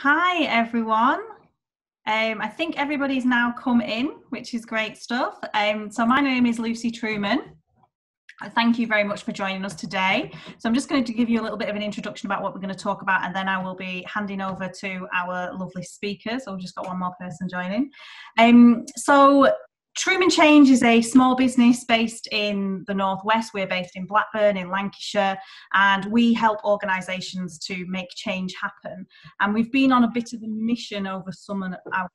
Hi everyone. I think everybody's now come in, which is great stuff. So my name is Lucy Truman. Thank you very much for joining us today. So I'm just going to give you a little bit of an introduction about what we're going to talk about, and then I will be handing over to our lovely speakers. So we've just got one more person joining. So Truman Change is a small business based in the Northwest. We're based in Blackburn in Lancashire, and we help organisations to make change happen. And we've been on a bit of a mission over summer, I would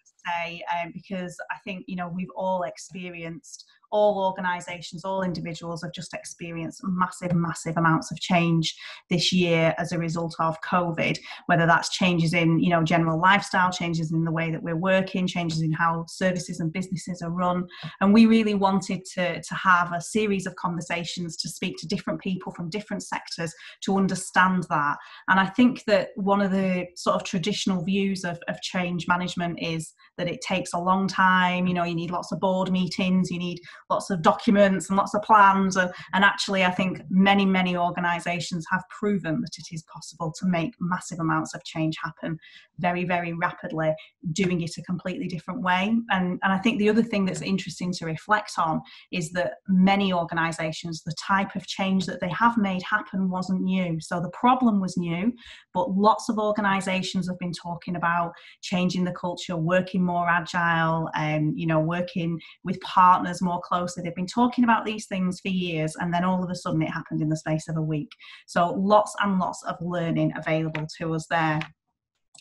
say, because I think, we've all experienced, all organisations, all individuals have just experienced massive amounts of change this year as a result of COVID, whether that's changes in, general lifestyle, changes in the way that we're working, changes in how services and businesses are run. And we really wanted to have a series of conversations to speak to different people from different sectors to understand that. And I think that one of the sort of traditional views of change management is that it takes a long time. You need lots of board meetings, you need lots of documents and lots of plans. And actually, I think many organisations have proven that it is possible to make massive amounts of change happen very, very rapidly, doing it a completely different way. And I think the other thing that's interesting to reflect on is that many organisations, the type of change that they have made happen wasn't new. So the problem was new, but lots of organisations have been talking about changing the culture, working more agile, and working with partners more closely. They've been talking about these things for years, and then all of a sudden it happened in the space of a week. So lots and lots of learning available to us there.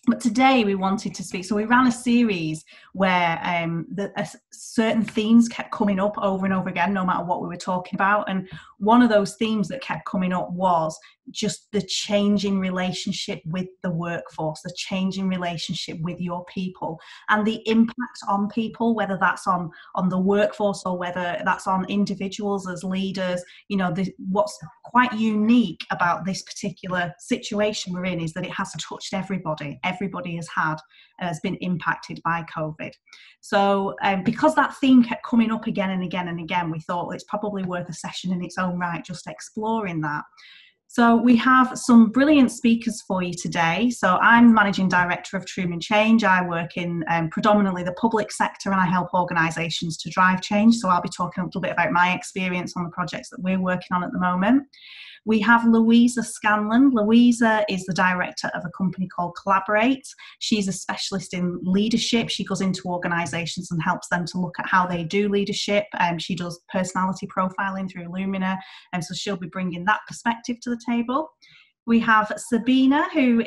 But today we wanted to speak, so we ran a series where certain themes kept coming up over and over again, no matter what we were talking about. And one of those themes that kept coming up was just the changing relationship with the workforce, the changing relationship with your people, and the impact on people, whether that's on the workforce or whether that's on individuals as leaders. What's quite unique about this particular situation we're in is that it has touched everybody. Everybody has been impacted by COVID. So because that theme kept coming up again and again and again, we thought it's probably worth a session in its own right, just exploring that. So we have some brilliant speakers for you today. So I'm Managing Director of Truman Change. I work in predominantly the public sector, and I help organisations to drive change. So I'll be talking a little bit about my experience on the projects that we're working on at the moment. We have Louisa Scanlon. Louisa is the director of a company called Collaborate. She's a specialist in leadership. She goes into organisations and helps them to look at how they do leadership. She does personality profiling through Lumina, and so she'll be bringing that perspective to the table. We have Sabina, who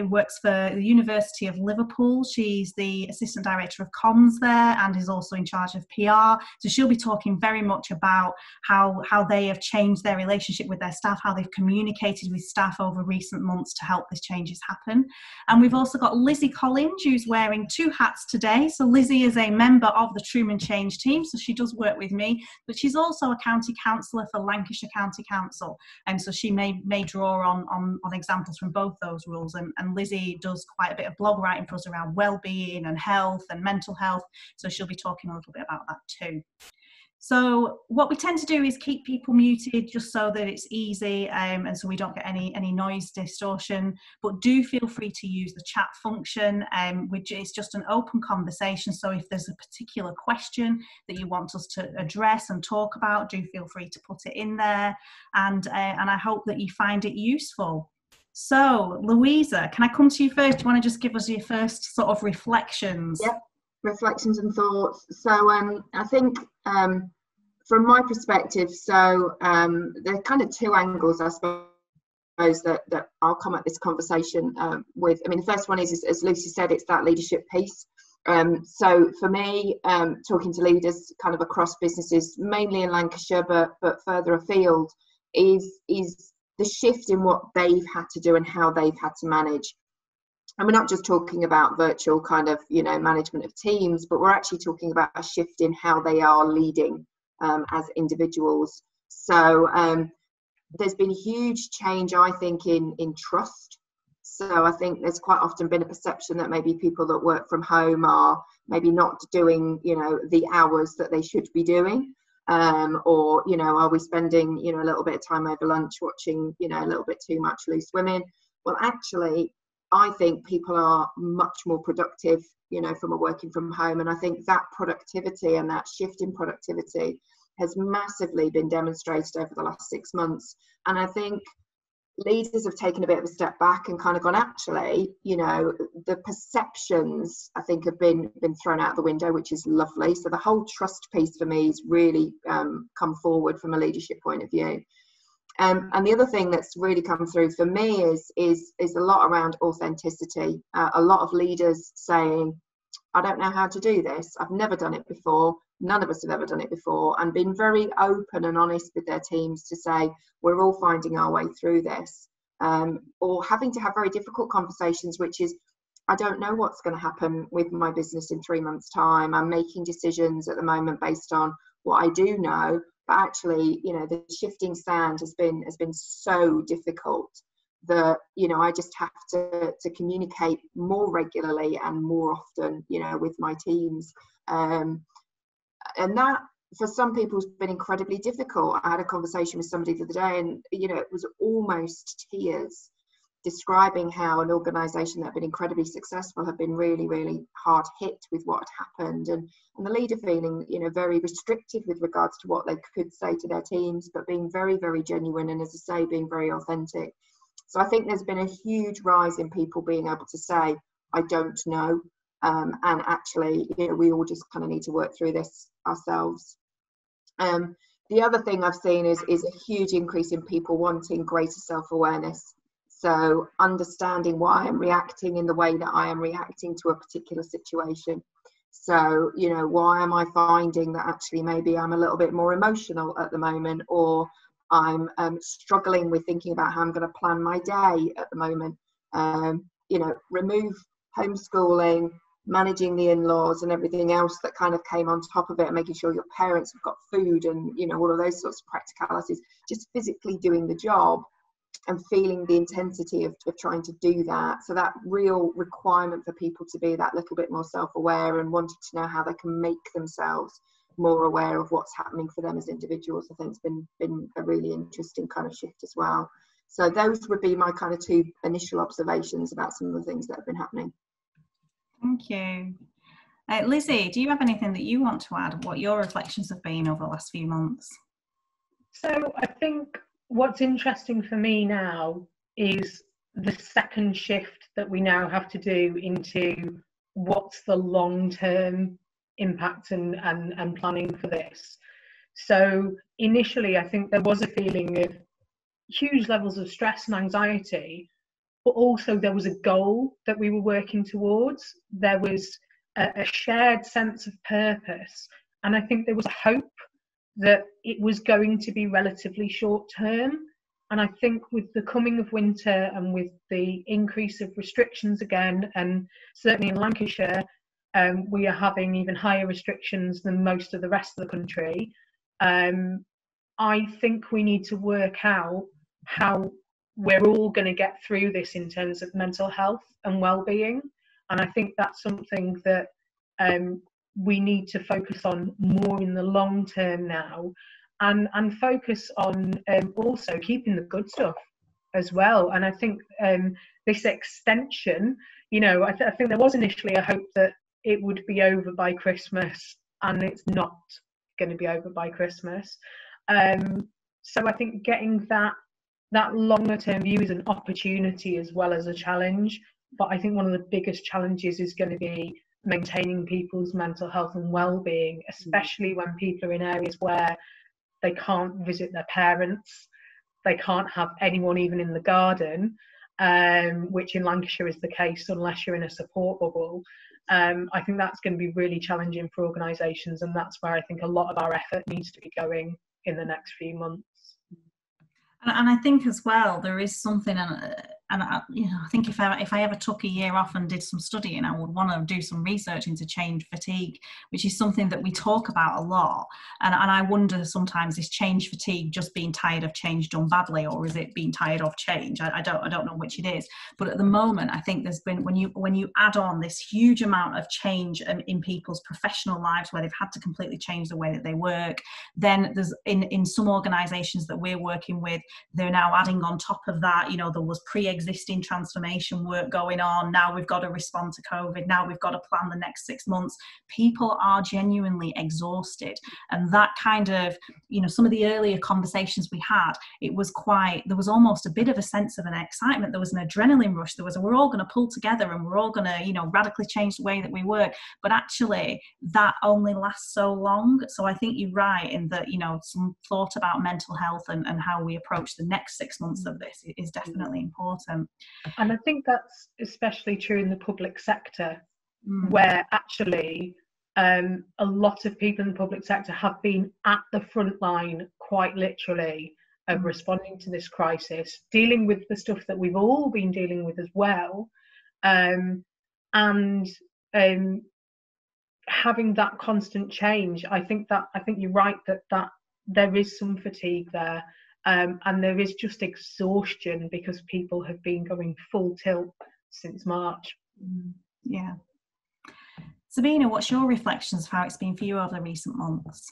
works for the University of Liverpool. She's the Assistant Director of Comms there and is also in charge of PR. So she'll be talking very much about how they have changed their relationship with their staff, how they've communicated with staff over recent months to help these changes happen. And we've also got Lizzie Collins, who's wearing two hats today. So Lizzie is a member of the Truman Change team, so she does work with me, but she's also a county councillor for Lancashire County Council. And so she may draw on examples from both those roles, and Lizzie does quite a bit of blog writing for us around well-being and health and mental health, so she'll be talking a little bit about that too. So what we tend to do is keep people muted just so that it's easy, and so we don't get any noise distortion, but do feel free to use the chat function, which is just an open conversation. So if there's a particular question that you want us to address and talk about, do feel free to put it in there, and I hope that you find it useful. So Louisa, can I come to you first? Do you want to just give us your first sort of reflections? Yep. Reflections and thoughts. So I think from my perspective, so there are kind of two angles, I suppose, that I'll come at this conversation with. I mean, the first one is, as Lucy said, it's that leadership piece. So for me, talking to leaders kind of across businesses, mainly in Lancashire, but further afield, is the shift in what they've had to do and how they've had to manage. And we're not just talking about virtual kind of, management of teams, but we're actually talking about a shift in how they are leading as individuals. So there's been a huge change, I think, in trust. So I think there's quite often been a perception that maybe people that work from home are maybe not doing, the hours that they should be doing. Or, are we spending, a little bit of time over lunch watching, a little bit too much Loose Women? Well, actually, I think people are much more productive, you know, from a working from home. And I think that productivity and that shift in productivity has massively been demonstrated over the last 6 months. And I think leaders have taken a bit of a step back and kind of gone, actually, you know, the perceptions I think have been thrown out the window, which is lovely. So the whole trust piece for me has really come forward from a leadership point of view. And the other thing that's really come through for me is a lot around authenticity. A lot of leaders saying, I don't know how to do this. I've never done it before. None of us have ever done it before, and been very open and honest with their teams to say, we're all finding our way through this. Or having to have very difficult conversations, which is, I don't know what's going to happen with my business in 3 months' time. I'm making decisions at the moment based on what I do know, but actually, you know, the shifting sand has been so difficult that, you know, I just have to communicate more regularly and more often, you know, with my teams. And that, for some people, has been incredibly difficult. I had a conversation with somebody the other day, and, you know, it was almost tears, describing how an organisation that had been incredibly successful had been really, really hard hit with what had happened, and the leader feeling, you know, very restricted with regards to what they could say to their teams, but being very, very genuine, and, as I say, being very authentic. So I think there's been a huge rise in people being able to say, I don't know, and actually, you know, we all just kind of need to work through this ourselves. The other thing I've seen is a huge increase in people wanting greater self-awareness. So understanding why I'm reacting in the way that I am reacting to a particular situation. So, you know, why am I finding that actually maybe I'm a little bit more emotional at the moment, or I'm struggling with thinking about how I'm going to plan my day at the moment. You know, remove homeschooling, managing the in-laws and everything else that kind of came on top of it, and making sure your parents have got food and, you know, all of those sorts of practicalities, just physically doing the job and feeling the intensity of trying to do that. So that real requirement for people to be that little bit more self-aware and wanting to know how they can make themselves more aware of what's happening for them as individuals, I think has been a really interesting kind of shift as well. So those would be my kind of two initial observations about some of the things that have been happening. Thank you. Lizzie, do you have anything that you want to add, what your reflections have been over the last few months? So I think what's interesting for me now is the second shift that we now have to do into what's the long-term impact and planning for this. So initially, I think there was a feeling of huge levels of stress and anxiety, but also there was a goal that we were working towards. There was a shared sense of purpose, and I think there was a hope that it was going to be relatively short term. And I think with the coming of winter and with the increase of restrictions again, and certainly in Lancashire, we are having even higher restrictions than most of the rest of the country. I think we need to work out how we're all going to get through this in terms of mental health and well-being. And I think that's something that we need to focus on more in the long term now, and focus on also keeping the good stuff as well. And I think this extension, you know, I think there was initially a hope that it would be over by Christmas, and it's not going to be over by Christmas. So I think getting that longer term view is an opportunity as well as a challenge. But I think one of the biggest challenges is going to be maintaining people's mental health and well-being, especially when people are in areas where they can't visit their parents, they can't have anyone even in the garden, which in Lancashire is the case unless you're in a support bubble. I think that's going to be really challenging for organisations, and that's where I think a lot of our effort needs to be going in the next few months. And I think as well, there is something, and I, you know, I think if I ever took a year off and did some studying, I would want to do some research into change fatigue, which is something that we talk about a lot. And I wonder sometimes, is change fatigue just being tired of change done badly, or is it being tired of change? I don't know which it is. But at the moment, I think there's been, when you add on this huge amount of change in people's professional lives, where they've had to completely change the way that they work, then there's in some organisations that we're working with, they're now adding on top of that, you know, there was pre-existing existing transformation work going on. Now we've got to respond to COVID. Now we've got to plan the next 6 months. People are genuinely exhausted. And that kind of, you know, some of the earlier conversations we had, there was almost a bit of a sense of an excitement. There was an adrenaline rush. We're all going to pull together and we're all going to, you know, radically change the way that we work. But actually that only lasts so long. So I think you're right in that, you know, some thought about mental health and how we approach the next 6 months of this is definitely important. And I think that's especially true in the public sector, where actually a lot of people in the public sector have been at the front line, quite literally, of responding to this crisis, dealing with the stuff that we've all been dealing with as well, and having that constant change. I think you're right that there is some fatigue there, and there is just exhaustion because people have been going full tilt since March. Yeah. Sabina, what's your reflections of how it's been for you over the recent months?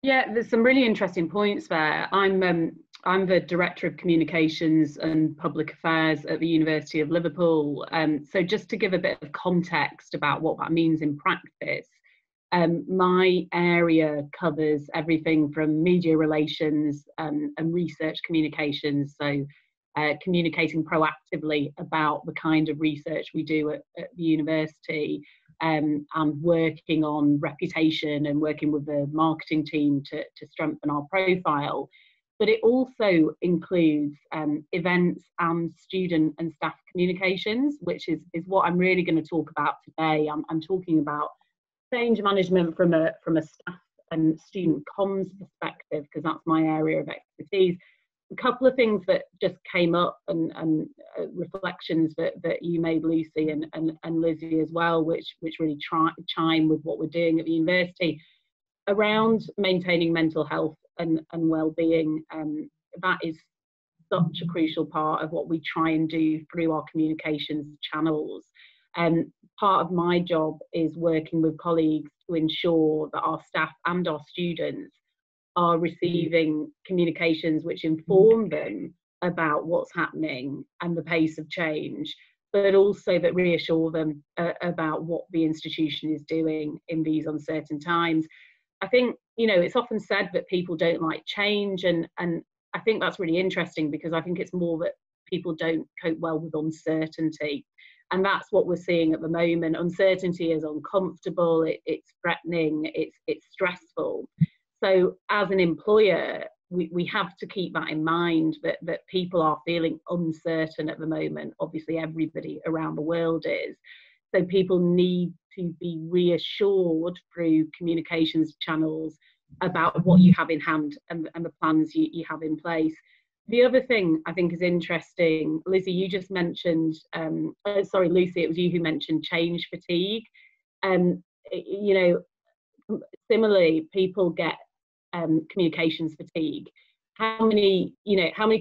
Yeah, there's some really interesting points there. I'm the Director of Communications and Public Affairs at the University of Liverpool. So just to give a bit of context about what that means in practice, my area covers everything from media relations and research communications. So communicating proactively about the kind of research we do at the university, and working on reputation and working with the marketing team to strengthen our profile. But it also includes events and student and staff communications, which is what I'm really going to talk about today. I'm talking about change management from a staff and student comms perspective, because that's my area of expertise. A couple of things that just came up and reflections that you made, Lucy, and Lizzie as well, which really chime with what we're doing at the university around maintaining mental health and well-being. That is such a crucial part of what we try and do through our communications channels. Part of my job is working with colleagues to ensure that our staff and our students are receiving communications which inform them about what's happening and the pace of change, but also that reassure them about what the institution is doing in these uncertain times. I think, you know, it's often said that people don't like change, and I think that's really interesting, because I think it's more that people don't cope well with uncertainty. And that's what we're seeing at the moment. Uncertainty is uncomfortable, it's threatening, it's stressful. So as an employer, we have to keep that in mind, that people are feeling uncertain at the moment. Obviously, everybody around the world is. So people need to be reassured through communications channels about what you have in hand and the plans you have in place. The other thing I think is interesting, Lizzie, you just mentioned, sorry, Lucy, it was you who mentioned change fatigue. You know, similarly, people get communications fatigue. How many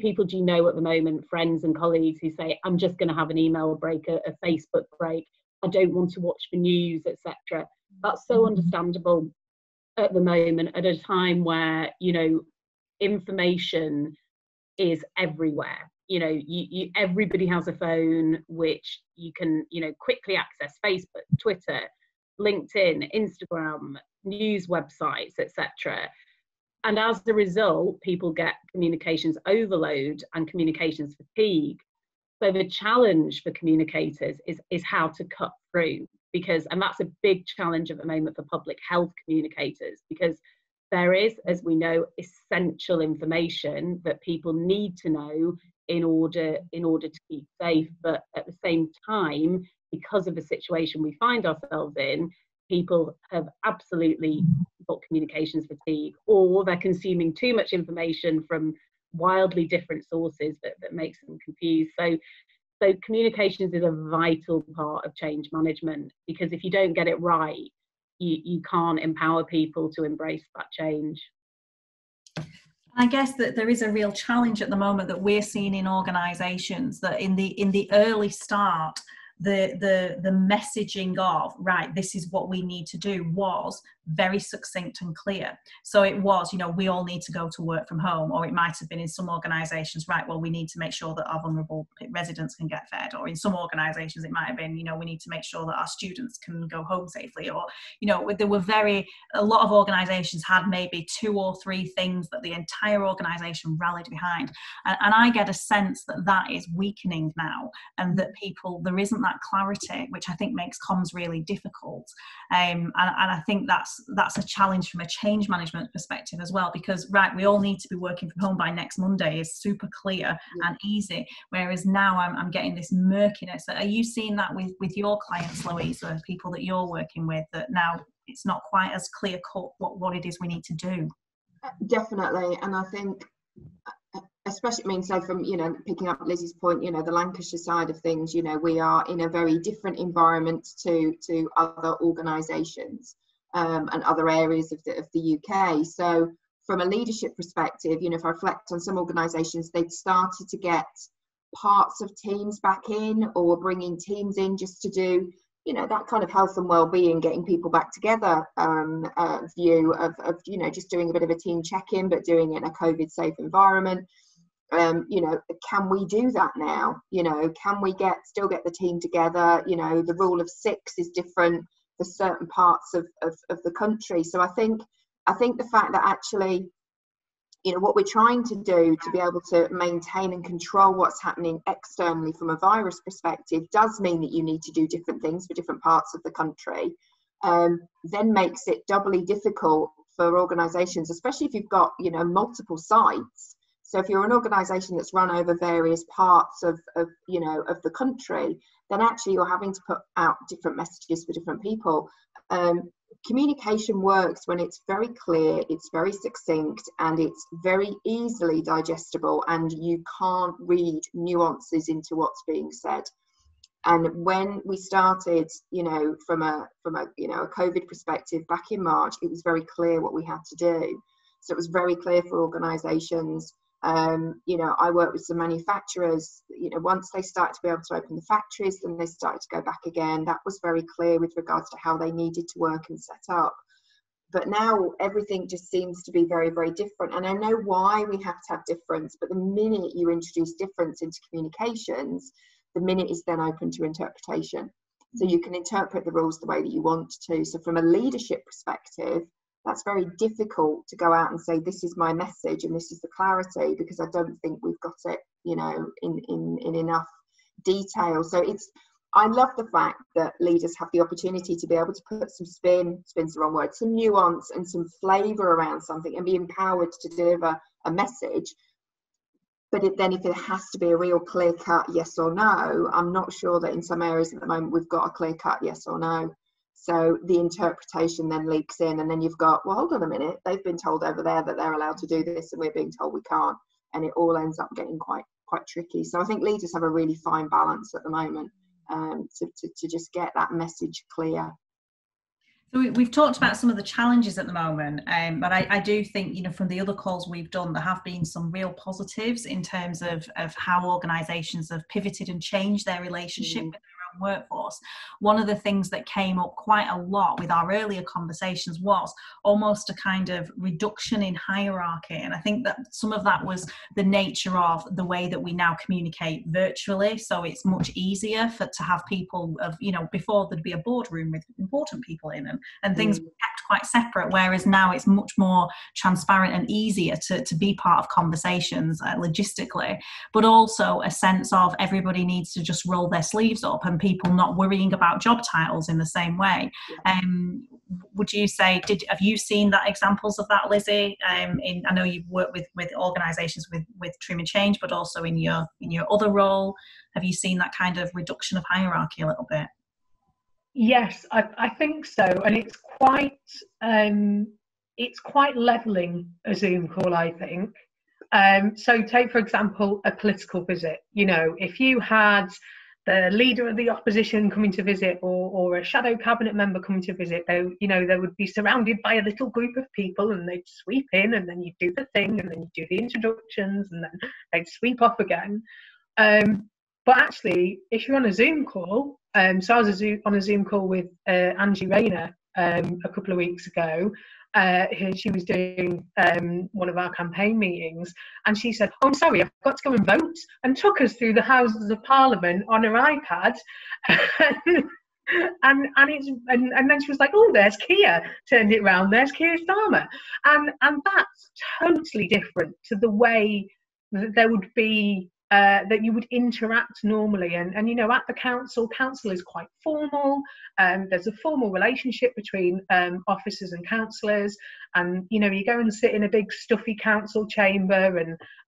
people do you know at the moment, friends and colleagues, who say, I'm just going to have an email break, a Facebook break, I don't want to watch the news, etc. That's so understandable at the moment, at a time where, you know, information is everywhere. You know, everybody has a phone which you can, you know, quickly access Facebook, Twitter, LinkedIn, Instagram, news websites, etc. And as a result, people get communications overload and communications fatigue. So the challenge for communicators is how to cut through, and that's a big challenge at the moment for public health communicators, because there is, as we know, essential information that people need to know in order to keep safe. But at the same time, because of the situation we find ourselves in, people have absolutely got communications fatigue, or they're consuming too much information from wildly different sources that makes them confused. So communications is a vital part of change management, because if you don't get it right, you can't empower people to embrace that change. I guess that there is a real challenge at the moment that we're seeing in organisations, that in the early start, the messaging of, right, this is what we need to do, was very succinct and clear. So it was, you know, we all need to go to work from home, or it might have been in some organisations, right, well, we need to make sure that our vulnerable residents can get fed, or in some organisations it might have been, you know, we need to make sure that our students can go home safely, or, you know, there were a lot of organisations had maybe 2 or 3 things that the entire organisation rallied behind, and I get a sense that that is weakening now, and that there isn't that clarity, which I think makes comms really difficult, and I think that's a challenge from a change management perspective as well, because, right, we all need to be working from home by next Monday is super clear and easy, whereas now I'm getting this murkiness. Are you seeing that with your clients, Louise, or people that you're working with, that now it's not quite as clear cut what it is we need to do? Definitely. And I think, especially, I mean, so from, you know, picking up Lizzie's point, you know, the Lancashire side of things, you know, we are in a very different environment to other organisations and other areas of the UK. So from a leadership perspective, you know, if I reflect on some organisations, they'd started to get parts of teams back in, or bringing teams in just to do, you know, that kind of health and well-being, getting people back together view of, you know, just doing a bit of a team check-in, but doing it in a COVID safe environment. You know, can we do that now? You know, can we still get the team together? You know, the rule of 6 is different for certain parts of the country. So I think the fact that actually, you know, what we're trying to do to be able to maintain and control what's happening externally from a virus perspective does mean that you need to do different things for different parts of the country, then makes it doubly difficult for organisations, especially if you've got, you know, multiple sites. So if you're an organisation that's run over various parts of you know, of the country, then actually you're having to put out different messages for different people. Communication works when it's very clear, it's very succinct, and it's very easily digestible, and you can't read nuances into what's being said. And when we started, you know, from a you know, a COVID perspective back in March, it was very clear what we had to do. So it was very clear for organisations. You know, I work with some manufacturers, you know, once they started to be able to open the factories, then they started to go back again. That was very clear with regards to how they needed to work and set up. But now everything just seems to be very, very different. And I know why we have to have difference, but the minute you introduce difference into communications, the minute is then open to interpretation. So you can interpret the rules the way that you want to. So from a leadership perspective, that's very difficult to go out and say, this is my message and this is the clarity, because I don't think we've got it, you know, in enough detail. So I love the fact that leaders have the opportunity to be able to put some spin's the wrong word, some nuance and some flavour around something, and be empowered to deliver a message. But then if it has to be a real clear-cut yes or no, I'm not sure that in some areas at the moment we've got a clear-cut yes or no. So the interpretation then leaks in, and then you've got, well, hold on a minute, they've been told over there that they're allowed to do this, and we're being told we can't, and it all ends up getting quite tricky. So I think leaders have a really fine balance at the moment to just get that message clear. So we've talked about some of the challenges at the moment, but I do think, you know, from the other calls we've done, there have been some real positives in terms of how organisations have pivoted and changed their relationship with their own workforce. One of the things that came up quite a lot with our earlier conversations was almost a kind of reduction in hierarchy, and I think that some of that was the nature of the way that we now communicate virtually. So it's much easier to have people of, you know, before there'd be a boardroom with important people in them, and things were kept quite separate, whereas now it's much more transparent and easier to be part of conversations logistically, but also a sense of everybody needs to just roll their sleeves up, and people not worrying about job titles in the same way. Would you say, have you seen that examples of that, Lizzie? I know you've worked with organisations with Truman Change, but also in your other role, have you seen that kind of reduction of hierarchy a little bit? Yes, I think so, and it's quite levelling a Zoom call, I think. So take, for example, a political visit. You know, if you had the leader of the opposition coming to visit, or a shadow cabinet member coming to visit, they would be surrounded by a little group of people, and they'd sweep in, and then you'd do the thing, and then you'd do the introductions, and then they'd sweep off again. But actually, if you're on a Zoom call, so I was on a Zoom call with Angie Rayner a couple of weeks ago. She was doing one of our campaign meetings, and she said, "Oh, I'm sorry, I've got to go and vote," and took us through the Houses of Parliament on her iPad. and then she was like, "Oh, there's Keir," turned it round, "There's Keir Starmer," and that's totally different to the way that there would be that you would interact normally. And you know, at the council is quite formal. There's a formal relationship between officers and councillors, and you know, you go and sit in a big stuffy council chamber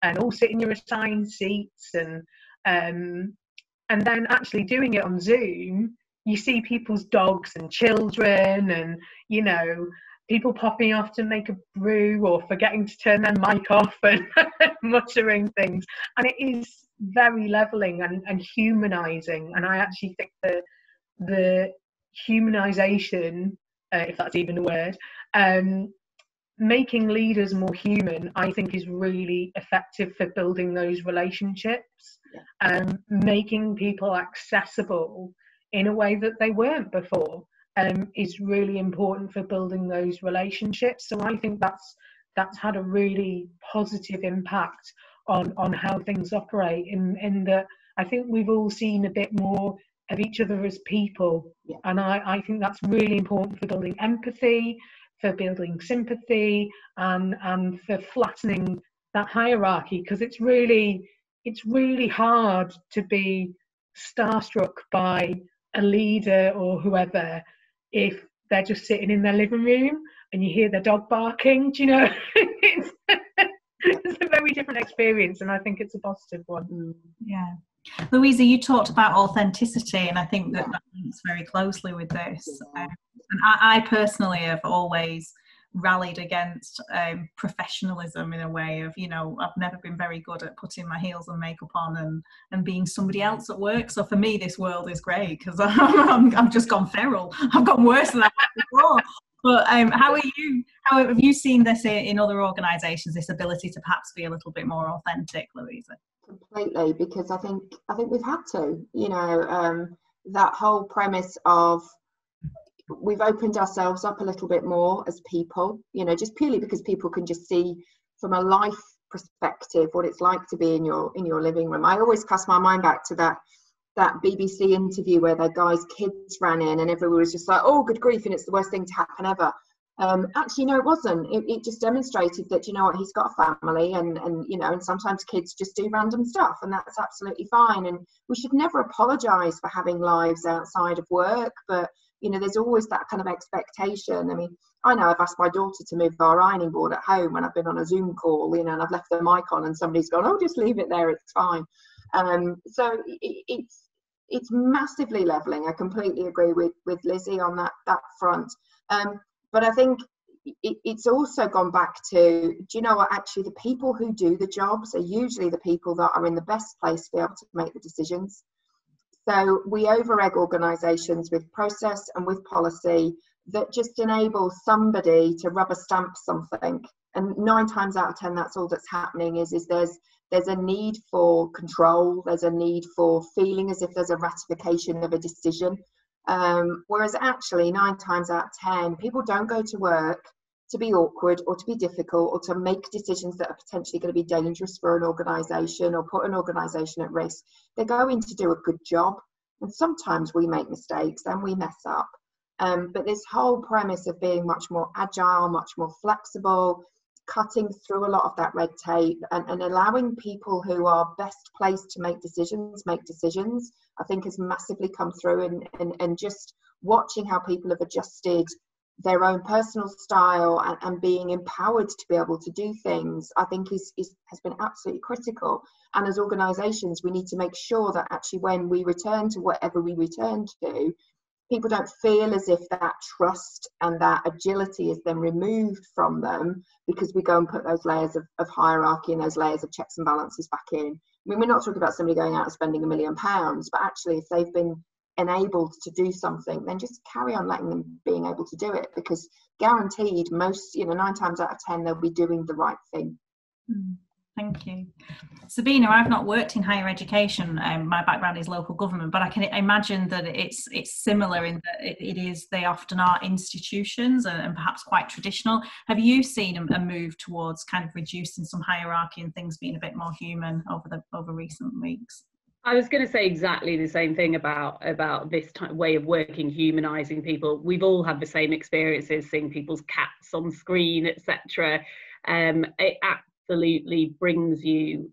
and all sit in your assigned seats, and then actually doing it on Zoom, you see people's dogs and children, and you know, people popping off to make a brew or forgetting to turn their mic off and muttering things. And it is very levelling and humanising. And I actually think that the humanisation, if that's even a word, making leaders more human, I think is really effective for building those relationships, making people accessible in a way that they weren't before. Is really important for building those relationships. So I think that's had a really positive impact on how things operate, in that I think we've all seen a bit more of each other as people. Yeah. And I think that's really important for building empathy, for building sympathy, and for flattening that hierarchy, because it's really hard to be starstruck by a leader or whoever if they're just sitting in their living room and you hear their dog barking. Do you know? It's a very different experience, and I think it's a positive one. Yeah. Louisa, you talked about authenticity, and I think that links very closely with this. And I personally have always rallied against professionalism in a way of, you know, I've never been very good at putting my heels and makeup on and being somebody else at work. So for me, this world is great because I've just gone feral. I've gone worse than I was before. But how have you seen this in other organisations, this ability to perhaps be a little bit more authentic, Louisa? Completely, because I think we've had to, you know, that whole premise of we've opened ourselves up a little bit more as people, you know, just purely because people can just see from a life perspective what it's like to be in your living room. I always cast my mind back to that BBC interview where the guy's kids ran in and everyone was just like, oh, good grief, and it's the worst thing to happen ever. Actually, no, it wasn't. It just demonstrated that, you know what, he's got a family, and you know, and sometimes kids just do random stuff, and that's absolutely fine. And we should never apologise for having lives outside of work, but you know, there's always that kind of expectation. I mean, I know I've asked my daughter to move our ironing board at home when I've been on a Zoom call, you know, and I've left the mic on, and somebody's gone, oh, just leave it there, it's fine. So it's massively levelling. I completely agree with Lizzie on that front. But I think it's also gone back to, do you know what, actually the people who do the jobs are usually the people that are in the best place to be able to make the decisions. So we over-egg organisations with process and with policy that just enable somebody to rubber stamp something. And 9 times out of 10, that's all that's happening is there's a need for control. There's a need for feeling as if there's a ratification of a decision. Whereas actually 9 times out of 10, people don't go to work to be awkward or to be difficult or to make decisions that are potentially going to be dangerous for an organisation or put an organisation at risk. They're going to do a good job. And sometimes we make mistakes and we mess up. But this whole premise of being much more agile, much more flexible, cutting through a lot of that red tape and allowing people who are best placed to make decisions, I think has massively come through, and just watching how people have adjusted their own personal style and being empowered to be able to do things, I think has been absolutely critical. And as organisations, we need to make sure that actually when we return to whatever we return to, people don't feel as if that trust and that agility is then removed from them because we go and put those layers of hierarchy and those layers of checks and balances back in. I mean, we're not talking about somebody going out and spending £1 million, but actually if they've been enabled to do something, then just carry on letting them being able to do it, because guaranteed most, you know, 9 times out of 10 they'll be doing the right thing. Thank you. Sabina, I've not worked in higher education. My background is local government, but I can imagine that it's similar in that they often are institutions and perhaps quite traditional. Have you seen a move towards kind of reducing some hierarchy and things being a bit more human over recent weeks? I was going to say exactly the same thing about this way of working, humanising people. We've all had the same experiences, seeing people's cats on screen, etc. It absolutely brings you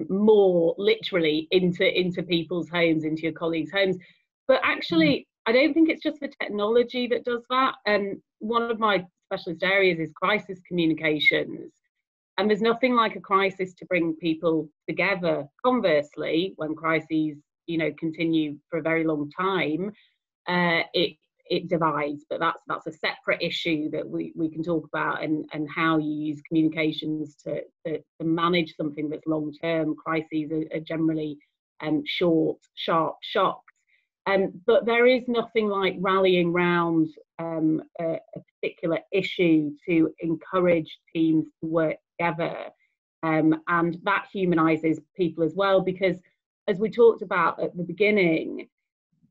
more literally into people's homes, into your colleagues' homes. But actually, I don't think it's just the technology that does that. One of my specialist areas is crisis communications. And there's nothing like a crisis to bring people together. Conversely, when crises, continue for a very long time, it divides. But that's a separate issue that we can talk about, and how you use communications to manage something that's long term. Crises are generally short, sharp shocks. But there is nothing like rallying round a particular issue to encourage teams to work together, and that humanises people as well, because as we talked about at the beginning,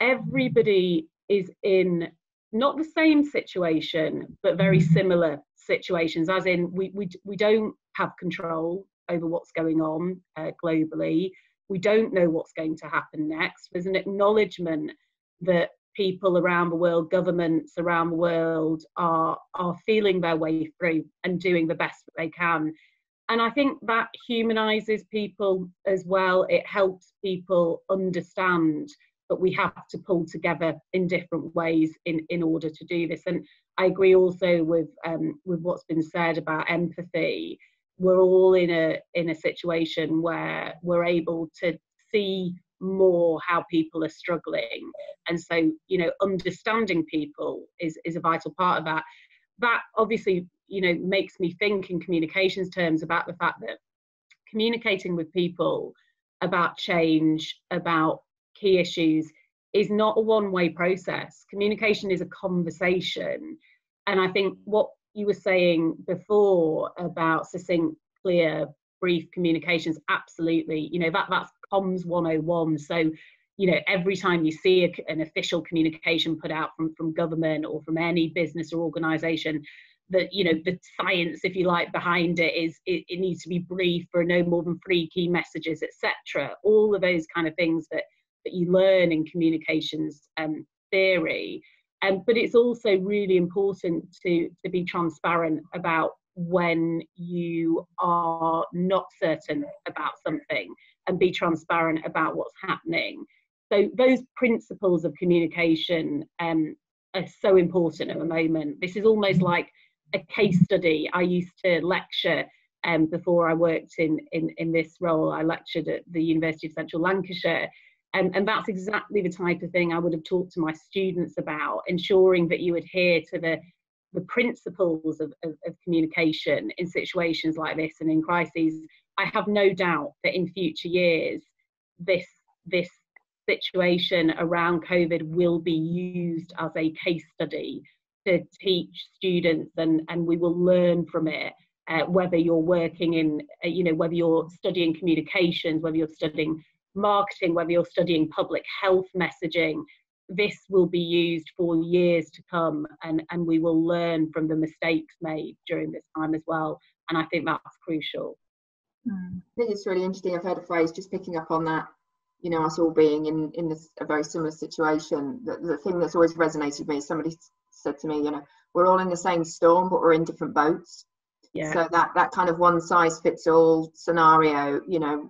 everybody is in not the same situation but very similar situations, as in we don't have control over what's going on globally. We don't know what's going to happen next. There's an acknowledgement that people around the world, governments around the world are feeling their way through and doing the best that they can. And I think that humanises people as well. It helps people understand that we have to pull together in different ways in order to do this. And I agree also with what's been said about empathy. We're all in a situation where we're able to see more how people are struggling, and so understanding people is a vital part of that. That obviously makes me think in communications terms about the fact that communicating with people about change, about key issues, is not a one-way process. Communication is a conversation, and I think what you were saying before about succinct, clear, brief communications, absolutely, that's comms 101. So every time you see an official communication put out from government or from any business or organization, that the science, if you like, behind it is it needs to be brief, for no more than 3 key messages, etc. All of those kind of things that you learn in communications theory. But it's also really important to be transparent about when you are not certain about something, and be transparent about what's happening. So those principles of communication are so important at the moment. This is almost like a case study. I used to lecture before I worked in this role. I lectured at the University of Central Lancashire. And that's exactly the type of thing I would have talked to my students about, ensuring that you adhere to the principles of communication in situations like this and in crises. I have no doubt that in future years, this situation around COVID will be used as a case study to teach students, and we will learn from it, whether you're working in, whether you're studying communications, whether you're studying marketing, whether you're studying public health messaging. This will be used for years to come, and we will learn from the mistakes made during this time as well. And I think that's crucial. I think it's really interesting. I've heard a phrase, just picking up on that, us all being in a very similar situation. The thing that's always resonated with me, somebody said to me, we're all in the same storm, but we're in different boats. Yeah. So that kind of one size fits all scenario,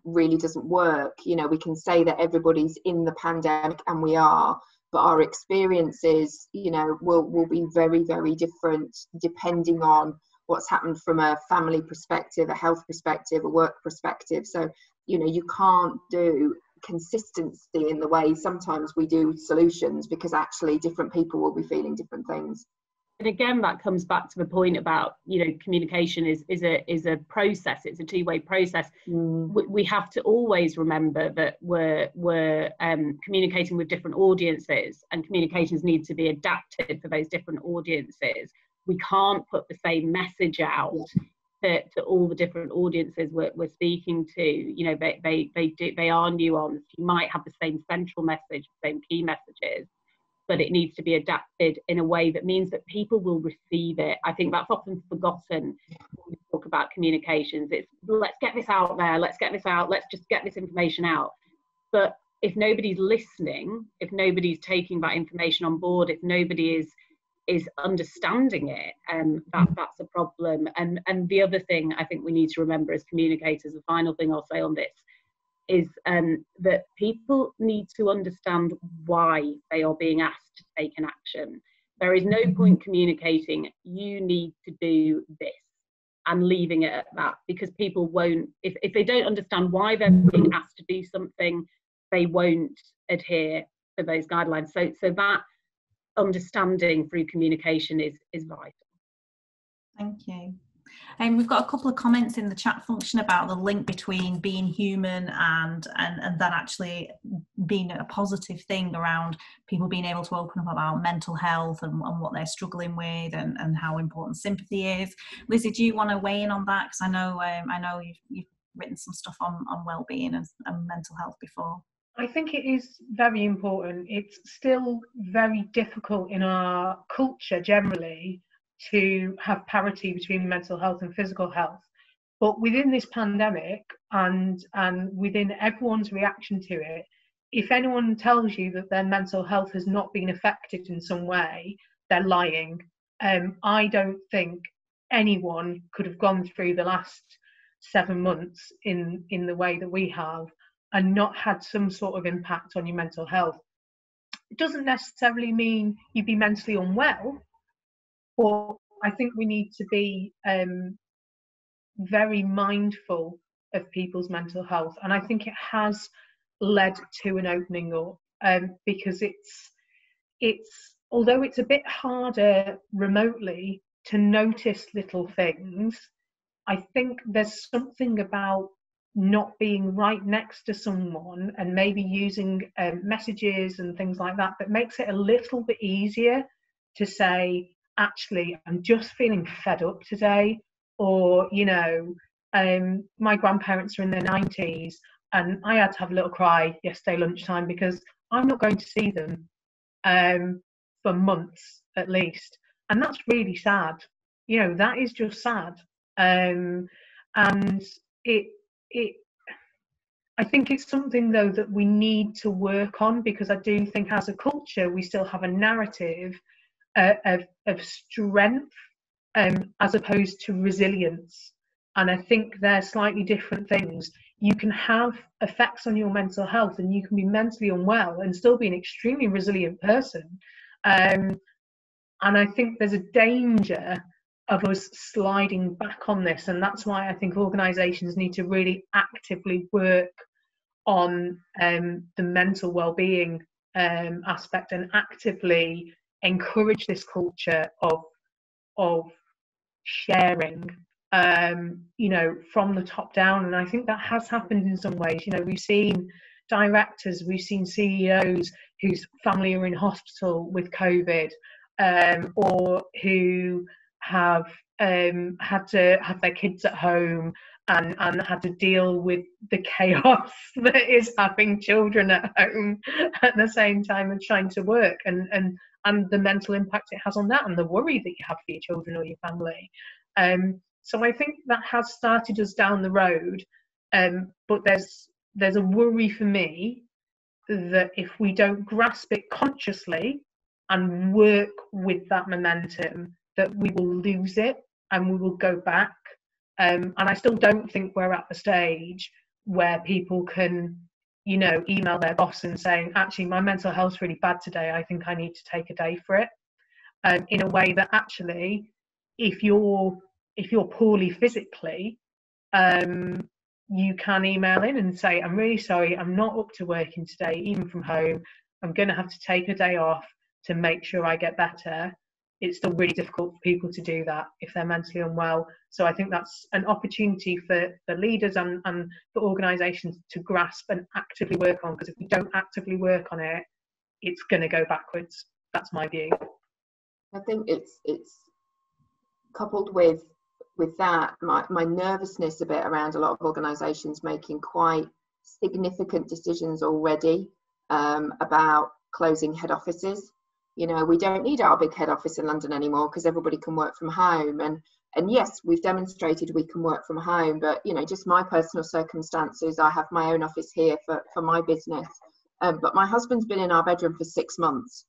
really doesn't work. We can say that everybody's in the pandemic, and we are, but our experiences, will be very, very different depending on what's happened from a family perspective, a health perspective, a work perspective. So, you can't do consistency in the way sometimes we do solutions, because actually different people will be feeling different things. And again, that comes back to the point about, communication is a process. It's a two-way process. We have to always remember that we're communicating with different audiences, and communications need to be adapted for those different audiences. We can't put the same message out to all the different audiences we're speaking to. You know, they are nuanced. You might have the same central message, same key messages, but it needs to be adapted in a way that means that people will receive it. I think that's often forgotten when we talk about communications. It's, let's get this out there, let's get this out, let's just get this information out. But if nobody's listening, if nobody's taking that information on board, if nobody is understanding it, that's a problem. And the other thing I think we need to remember as communicators, the final thing I'll say on this, is that people need to understand why they are being asked to take an action. There is no point communicating, you need to do this, and leaving it at that, because people won't, if they don't understand why they're being asked to do something, they won't adhere to those guidelines. So that understanding through communication is vital. Thank you. And we've got a couple of comments in the chat function about the link between being human and that actually being a positive thing around people being able to open up about mental health and what they're struggling with and how important sympathy is. Lizzie, do you want to weigh in on that? Because I know you've written some stuff on well-being and mental health before. I think it is very important. It's still very difficult in our culture generally to have parity between mental health and physical health. But within this pandemic and within everyone's reaction to it, if anyone tells you that their mental health has not been affected in some way, they're lying. I don't think anyone could have gone through the last 7 months in the way that we have and not had some sort of impact on your mental health. It doesn't necessarily mean you'd be mentally unwell, but I think we need to be very mindful of people's mental health. And I think it has led to an opening up because it's although it's a bit harder remotely to notice little things, I think there's something about not being right next to someone and maybe using messages and things like that makes it a little bit easier to say, actually, I'm just feeling fed up today, or, you know, my grandparents are in their 90s and I had to have a little cry yesterday lunchtime because I'm not going to see them for months at least, and that's really sad. You know, that is just sad. And I think it's something though that we need to work on, because I do think as a culture we still have a narrative of strength as opposed to resilience, and I think they're slightly different things. You can have effects on your mental health and you can be mentally unwell and still be an extremely resilient person, and I think there's a danger of us sliding back on this, and that's why I think organisations need to really actively work on the mental well-being aspect and actively encourage this culture of sharing, you know, from the top down. And I think that has happened in some ways. You know, we've seen directors, we've seen CEOs whose family are in hospital with COVID, or who have had to have their kids at home and had to deal with the chaos that is having children at home at the same time and trying to work, and the mental impact it has on that, and the worry that you have for your children or your family. So I think that has started us down the road, but there's a worry for me that if we don't grasp it consciously and work with that momentum, that we will lose it and we will go back. And I still don't think we're at the stage where people can, you know, email their boss and saying, actually, my mental health's really bad today, I think I need to take a day for it. In a way that actually, if you're poorly physically, you can email in and say, I'm really sorry, I'm not up to working today, even from home. I'm going to have to take a day off to make sure I get better. It's still really difficult for people to do that if they're mentally unwell. So I think that's an opportunity for leaders and for organisations to grasp and actively work on, because if we don't actively work on it, it's going to go backwards. That's my view. I think it's coupled with with that, my nervousness a bit around a lot of organisations making quite significant decisions already about closing head offices. You know, we don't need our big head office in London anymore because everybody can work from home. And yes, we've demonstrated we can work from home, but, you know, just my personal circumstances, I have my own office here for my business. But my husband's been in our bedroom for 6 months.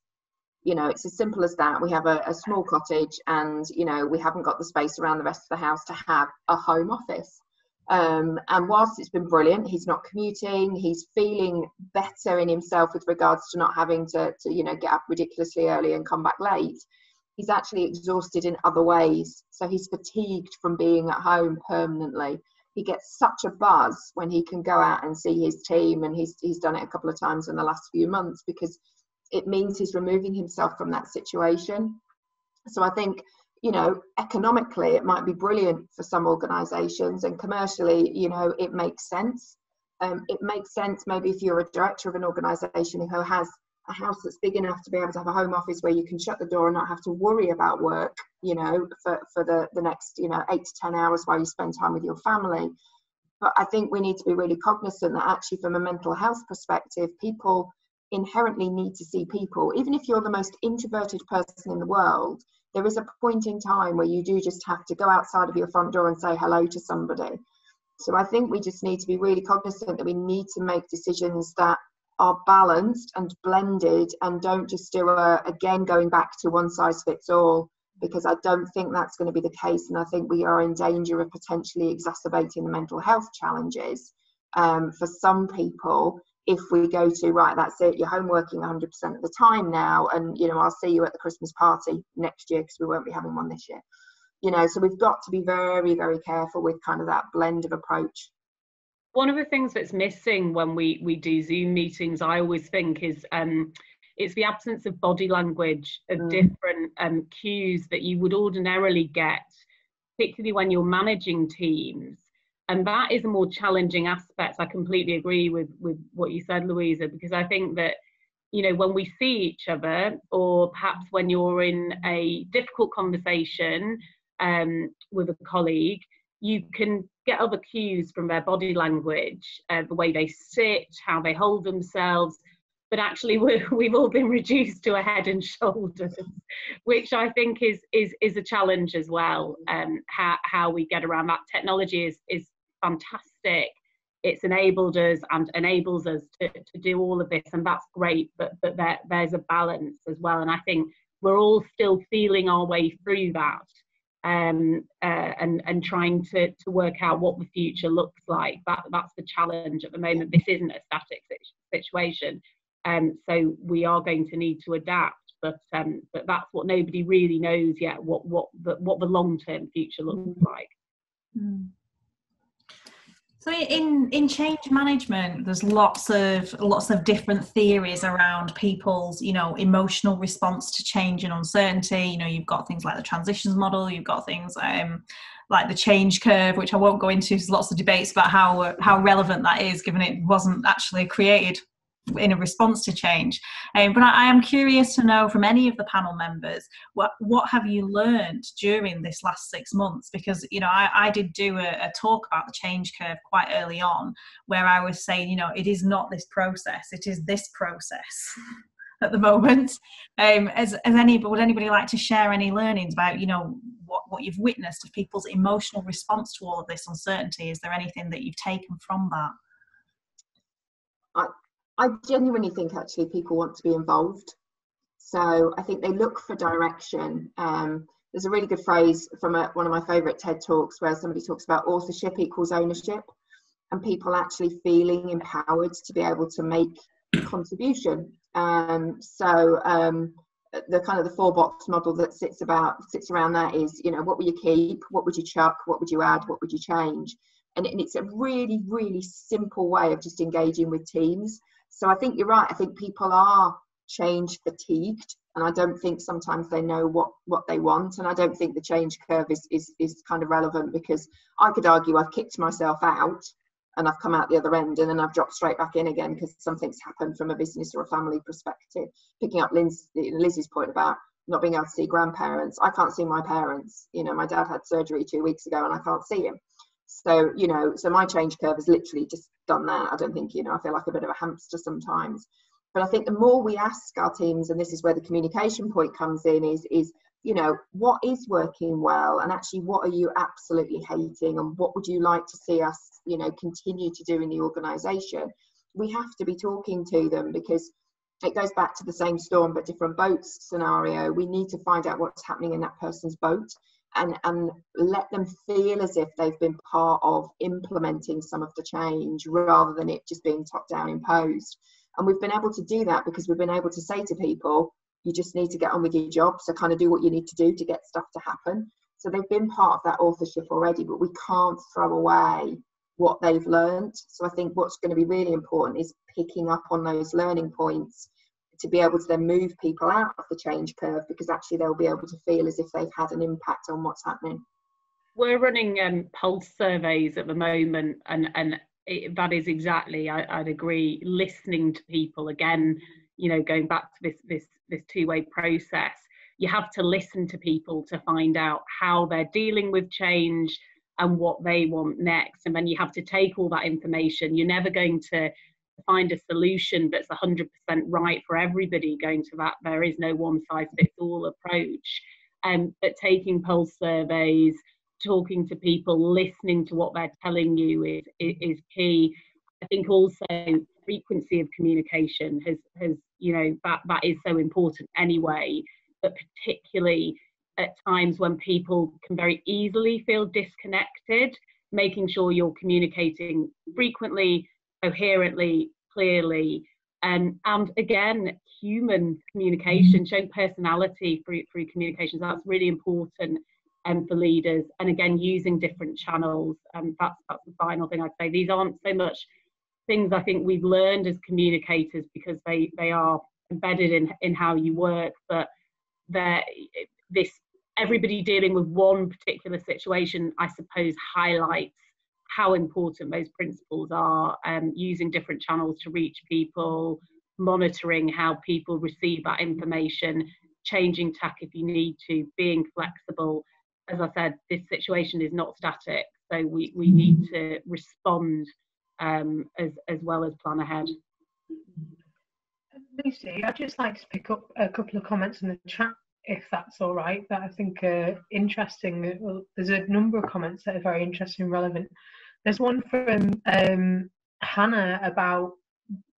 You know, it's as simple as that. We have a small cottage and, you know, we haven't got the space around the rest of the house to have a home office. And whilst it's been brilliant, he's not commuting, he's feeling better in himself with regards to not having to you know, get up ridiculously early and come back late. He's actually exhausted in other ways. So he's fatigued from being at home permanently. He gets such a buzz when he can go out and see his team, and he's done it a couple of times in the last few months, because it means he's removing himself from that situation. So I think, you know, economically it might be brilliant for some organisations, and commercially, you know, it makes sense. It makes sense maybe if you're a director of an organisation who has a house that's big enough to be able to have a home office where you can shut the door and not have to worry about work, you know, for the next, you know, 8 to 10 hours while you spend time with your family. But I think we need to be really cognizant that actually from a mental health perspective, people inherently need to see people. Even if you're the most introverted person in the world, there is a point in time where you do just have to go outside of your front door and say hello to somebody. So I think we just need to be really cognizant that we need to make decisions that are balanced and blended, and don't just do again going back to one size fits all, because I don't think that's going to be the case. And I think we are in danger of potentially exacerbating the mental health challenges for some people if we go to, right, that's it, you're home working 100% of the time now, and, you know, I'll see you at the Christmas party next year because we won't be having one this year. You know, so we've got to be very, very careful with kind of that blend of approach. One of the things that's missing when we do Zoom meetings, I always think, is it's the absence of body language, of different cues that you would ordinarily get, particularly when you're managing teams. And that is a more challenging aspect. I completely agree with what you said, Louisa, because I think that, you know, when we see each other, or perhaps when you're in a difficult conversation with a colleague, you can get other cues from their body language, the way they sit, how they hold themselves. But actually, we've all been reduced to a head and shoulders, which I think is a challenge as well. How we get around that. Technology is fantastic. It's enabled us and enables us to do all of this, and that's great. But there's a balance as well, and I think we're all still feeling our way through that. And trying to work out what the future looks like. That's the challenge at the moment. This isn't a static situation, so we are going to need to adapt. But that's what nobody really knows yet. What the long-term future looks like. So in change management, there's lots of different theories around people's, you know, emotional response to change and uncertainty. You know, you've got things like the transitions model, you've got things like the change curve, which I won't go into. There's lots of debates about how relevant that is, given it wasn't actually created in a response to change. But I am curious to know from any of the panel members, what have you learned during this last 6 months? Because, you know, I did do a talk about the change curve quite early on, where I was saying, you know, it is not this process, it is this process at the moment. Would anybody like to share any learnings about, you know, what you've witnessed of people's emotional response to all of this uncertainty? Is there anything that you've taken from that? I genuinely think actually people want to be involved. So I think they look for direction. There's a really good phrase from one of my favourite TED Talks where somebody talks about authorship equals ownership, and people actually feeling empowered to be able to make a contribution. The kind of the 4-box model that sits around that is, you know, what will you keep? What would you chuck? What would you add? What would you change? And it's a really, really simple way of just engaging with teams. So I think you're right. I think people are change fatigued, and I don't think sometimes they know what they want. And I don't think the change curve is kind of relevant, because I could argue I've kicked myself out and I've come out the other end, and then I've dropped straight back in again because something's happened from a business or a family perspective. Picking up Lizzie's point about not being able to see grandparents. I can't see my parents. You know, my dad had surgery 2 weeks ago and I can't see him. So, you know, so my change curve has literally just done that. I don't think, you know, I feel like a bit of a hamster sometimes. But I think the more we ask our teams, and this is where the communication point comes in, is you know, what is working well, and actually what are you absolutely hating, and what would you like to see us, you know, continue to do in the organisation. We have to be talking to them, because it goes back to the same storm but different boats scenario. We need to find out what's happening in that person's boat, and let them feel as if they've been part of implementing some of the change, rather than it just being top down imposed. And we've been able to do that because we've been able to say to people, you just need to get on with your job, so kind of do what you need to do to get stuff to happen. So they've been part of that authorship already, but we can't throw away what they've learned. So I think what's going to be really important is picking up on those learning points to be able to then move people out of the change curve, because actually they'll be able to feel as if they've had an impact on what's happening. We're running pulse surveys at the moment, and that is exactly, I'd agree, listening to people. Again, you know, going back to this two-way process, you have to listen to people to find out how they're dealing with change and what they want next. And then you have to take all that information. You're never going to find a solution that's 100% right for everybody. Going to that, there is no one-size-fits-all approach. But taking pulse surveys, talking to people, listening to what they're telling you is key. I think also frequency of communication has you know, that is so important anyway, but particularly at times when people can very easily feel disconnected, making sure you're communicating frequently, coherently, clearly, and again, human communication, showing personality through communications. That's really important for leaders. And again, using different channels. That's the final thing I'd say. These aren't so much things I think we've learned as communicators, because they are embedded in how you work, but everybody dealing with one particular situation, I suppose, highlights how important those principles are. Using different channels to reach people, monitoring how people receive that information, changing tack if you need to, being flexible. As I said, this situation is not static, so we need to respond as well as plan ahead. Lucy, I'd just like to pick up a couple of comments in the chat, if that's all right, that I think are interesting. Well, there's a number of comments that are very interesting and relevant. There's one from Hannah about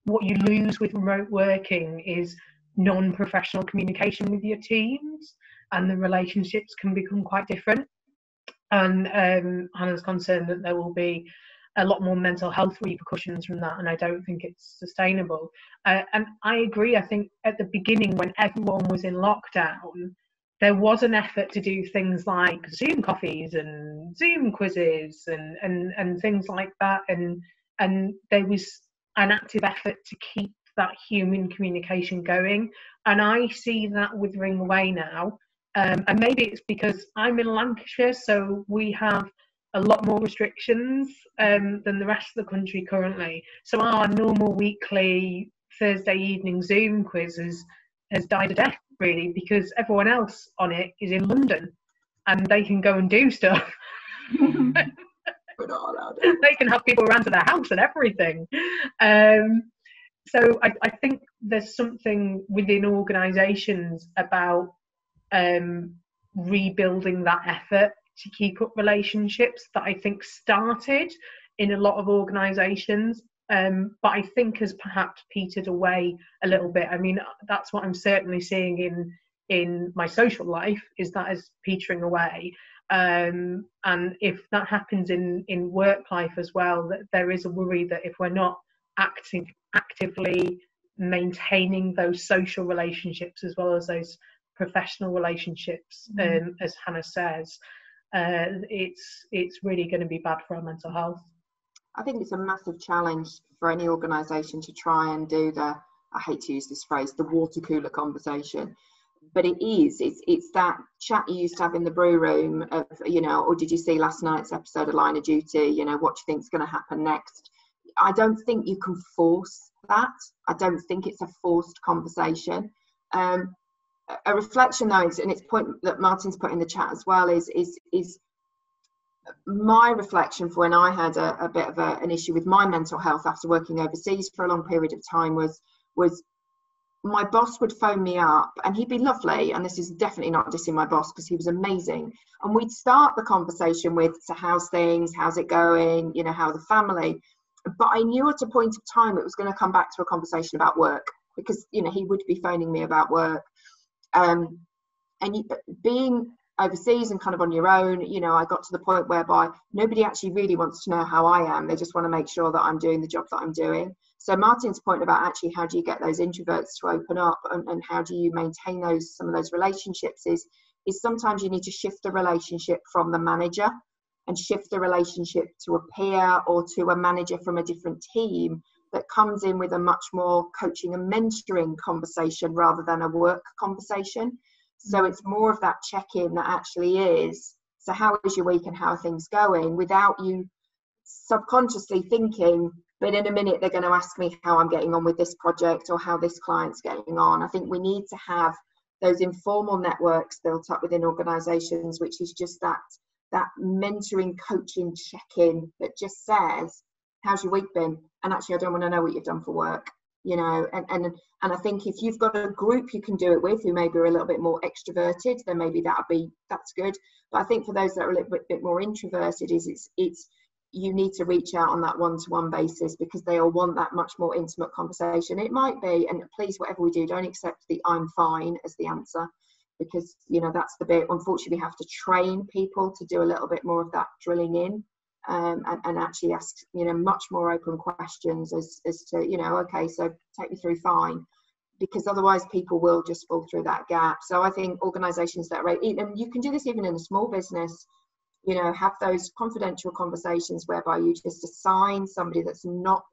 what you lose with remote working is non-professional communication with your teams, and the relationships can become quite different. And Hannah's concerned that there will be a lot more mental health repercussions from that, and I don't think it's sustainable. And I agree. I think at the beginning, when everyone was in lockdown, there was an effort to do things like Zoom coffees and Zoom quizzes and things like that, and there was an active effort to keep that human communication going. And I see that withering away now. And maybe it's because I'm in Lancashire, so we have a lot more restrictions than the rest of the country currently. So our normal weekly Thursday evening Zoom quiz has died a death, really, because everyone else on it is in London and they can go and do stuff. They can have people around to their house and everything. So I think there's something within organisations about rebuilding that effort to keep up relationships that I think started in a lot of organisations, but I think has perhaps petered away a little bit. I mean, that's what I'm certainly seeing in my social life, is that is petering away. And if that happens in work life as well, that there is a worry that if we're not actively maintaining those social relationships as well as those professional relationships, as Hannah says, it's really going to be bad for our mental health. I think it's a massive challenge for any organisation to try and do I hate to use this phrase, the water cooler conversation, but it's that chat you used to have in the brew room of, you know, or did you see last night's episode of Line of Duty, you know, what do you think's going to happen next? I don't think you can force that. I don't think it's a forced conversation. a reflection though, and it's point that Martin's put in the chat as well, is my reflection for when I had a bit of an issue with my mental health after working overseas for a long period of time was my boss would phone me up, and he'd be lovely, and this is definitely not dissing my boss because he was amazing, and we'd start the conversation with, so how's things, how's it going, you know, how the family, but I knew at a point of time it was going to come back to a conversation about work, because, you know, he would be phoning me about work. And being overseas and kind of on your own, you know, I got to the point whereby nobody actually really wants to know how I am. They just want to make sure that I'm doing the job that I'm doing. So Martin's point about actually how do you get those introverts to open up, and how do you maintain some of those relationships is sometimes you need to shift the relationship from the manager and shift the relationship to a peer or to a manager from a different team that comes in with a much more coaching and mentoring conversation rather than a work conversation. So it's more of that check-in that actually is, so how is your week and how are things going, without you subconsciously thinking, but in a minute they're going to ask me how I'm getting on with this project or how this client's getting on. I think we need to have those informal networks built up within organisations, which is just that mentoring, coaching check-in that just says, how's your week been? And actually, I don't want to know what you've done for work, you know. And I think if you've got a group you can do it with who maybe are a little bit more extroverted, then maybe that's good. But I think for those that are a little bit more introverted, it's you need to reach out on that one-to-one basis, because they all want that much more intimate conversation. It might be, and please, whatever we do, don't accept the I'm fine as the answer, because, you know, that's the bit, unfortunately, we have to train people to do a little bit more of that drilling in, and actually ask, you know, much more open questions as to, you know, okay, so take me through fine, because otherwise people will just fall through that gap. So I think organisations that are, and you can do this even in a small business, you know, have those confidential conversations whereby you just assign somebody that's not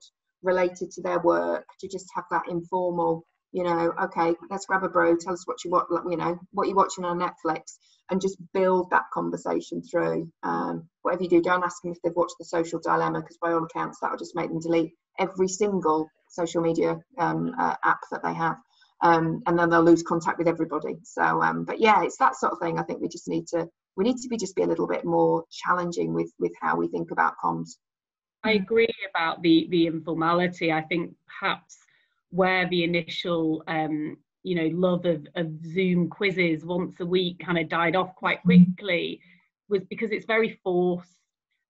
related to their work to just have that informal, you know, okay, let's grab a brew, tell us what you want, you know, what you're watching on Netflix, and just build that conversation through. Whatever you do, don't ask them if they've watched The Social Dilemma, because by all accounts that'll just make them delete every single social media app that they have, and then they'll lose contact with everybody. So but yeah, it's that sort of thing. I think we need to be a little bit more challenging with how we think about comms. I agree about the informality. I think perhaps where the initial you know, love of Zoom quizzes once a week kind of died off quite quickly was because it's very forced,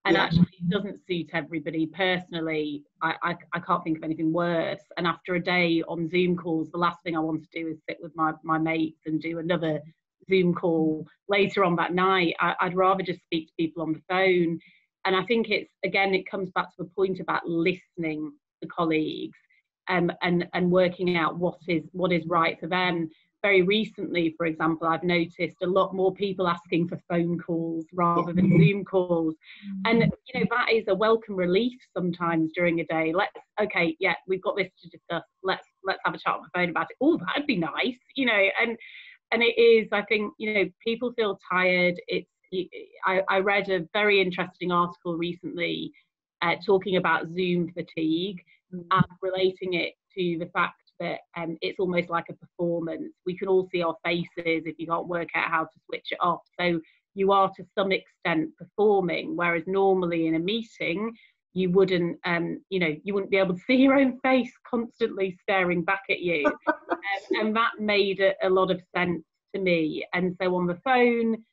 and actually it doesn't suit everybody. Personally, I can't think of anything worse. And after a day on Zoom calls, the last thing I want to do is sit with my mates and do another Zoom call later on that night. I'd rather just speak to people on the phone. And I think it comes back to the point about listening to colleagues, and working out what is right for them. Very recently, for example, I've noticed a lot more people asking for phone calls rather than Zoom calls. And, you know, that is a welcome relief sometimes during a day. We've got this to discuss. Let's have a chat on the phone about it. Oh, that'd be nice, you know. And it is, I think, you know, people feel tired. I read a very interesting article recently talking about Zoom fatigue, and relating it to the fact that it's almost like a performance. We can all see our faces if you can't work out how to switch it off. So you are to some extent performing, whereas normally in a meeting, you wouldn't be able to see your own face constantly staring back at you. And that made a lot of sense to me. And so on the phone,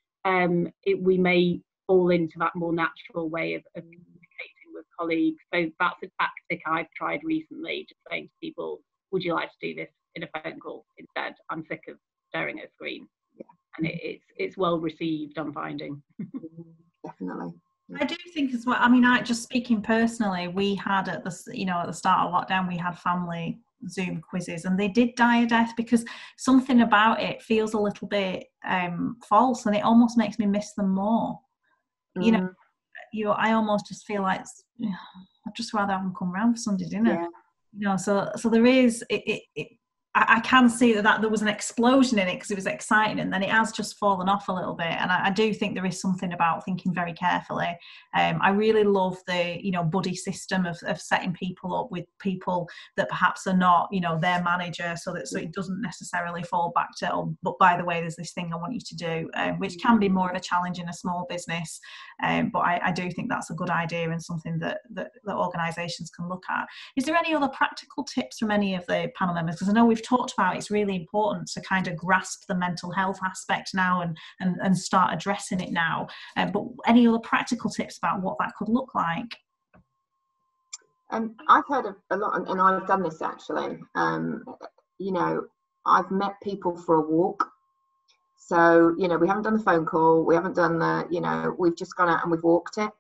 we may fall into that more natural way of communicating with colleagues. So that's a tactic I've tried recently, just saying to people, would you like to do this in a phone call instead? I'm sick of staring at a screen. Yeah. And it's well received, I'm finding. Definitely. I do think as well, I mean, just speaking personally, we had at the start of lockdown, we had family Zoom quizzes, and they did die a death because something about it feels a little bit false, and it almost makes me miss them more. You know, I almost just feel like I'd just rather have them come round for Sunday dinner. Yeah. You know, so there is I can see that there was an explosion in it because it was exciting, and then it has just fallen off a little bit. And I do think there is something about thinking very carefully. I really love the, you know, buddy system of setting people up with people that perhaps are not, you know, their manager, so it doesn't necessarily fall back to, oh, but by the way, there's this thing I want you to do, which can be more of a challenge in a small business. But I do think that's a good idea and something that organisations can look at. Is there any other practical tips from any of the panel members? Because I know we've talked about it's really important to kind of grasp the mental health aspect now and start addressing it now. But any other practical tips about what that could look like? I've heard of a lot, and I've done this actually. You know, I've met people for a walk. So, you know, we haven't done the phone call, we haven't done the, you know, we've just gone out and we've walked it.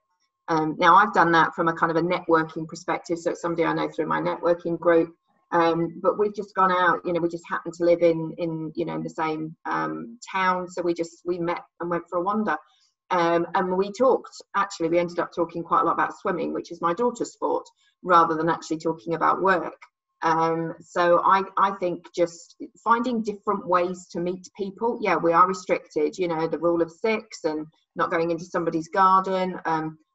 Now, I've done that from a kind of a networking perspective. So it's somebody I know through my networking group. But we've just gone out, you know, we just happen to live in you know, in the same town. So we met and went for a wander. And we talked, actually, we ended up talking quite a lot about swimming, which is my daughter's sport, rather than actually talking about work. So I think just finding different ways to meet people. Yeah, we are restricted, you know, the rule of 6 and not going into somebody's garden.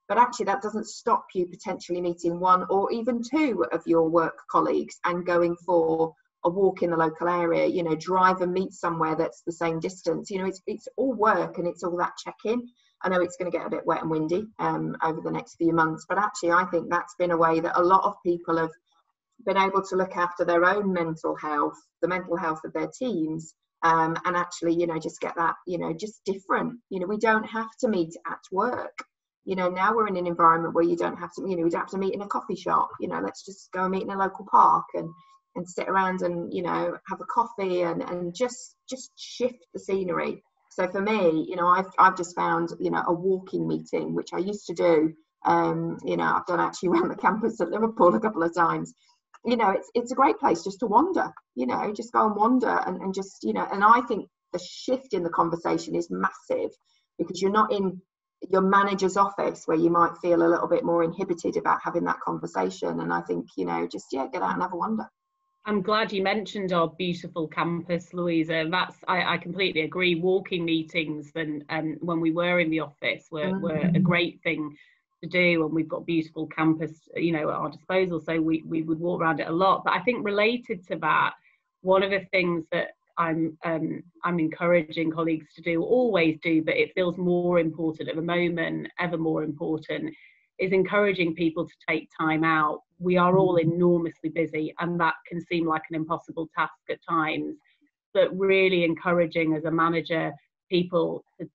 But actually that doesn't stop you potentially meeting 1 or even 2 of your work colleagues and going for a walk in the local area, you know, drive and meet somewhere that's the same distance. You know, it's all work and it's all that check-in. I know it's going to get a bit wet and windy over the next few months, but actually I think that's been a way that a lot of people have been able to look after their own mental health, the mental health of their teams, and actually, you know, just get that, you know, just different. You know, we don't have to meet at work. You know, now we're in an environment where you don't have to, you know, we don't have to meet in a coffee shop. You know, let's just go and meet in a local park and sit around and, you know, have a coffee and just shift the scenery. So for me, you know, I've just found, you know, a walking meeting, which I used to do. You know, I've done actually around the campus at Liverpool a couple of times. You know, it's a great place just to wander, you know, just go and wander and just, you know, and I think the shift in the conversation is massive because you're not in your manager's office where you might feel a little bit more inhibited about having that conversation. And I think, you know, just, yeah, get out and have a wander. I'm glad you mentioned our beautiful campus, Louisa. I completely agree. Walking meetings and when we were in the office were a great thing to do, and we've got beautiful campus, you know, at our disposal, so we would walk around it a lot. But I think related to that, one of the things that I'm encouraging colleagues to do, always do, but it feels more important at the moment, ever more important, is encouraging people to take time out. We are all enormously busy, and that can seem like an impossible task at times, but really encouraging as a manager people to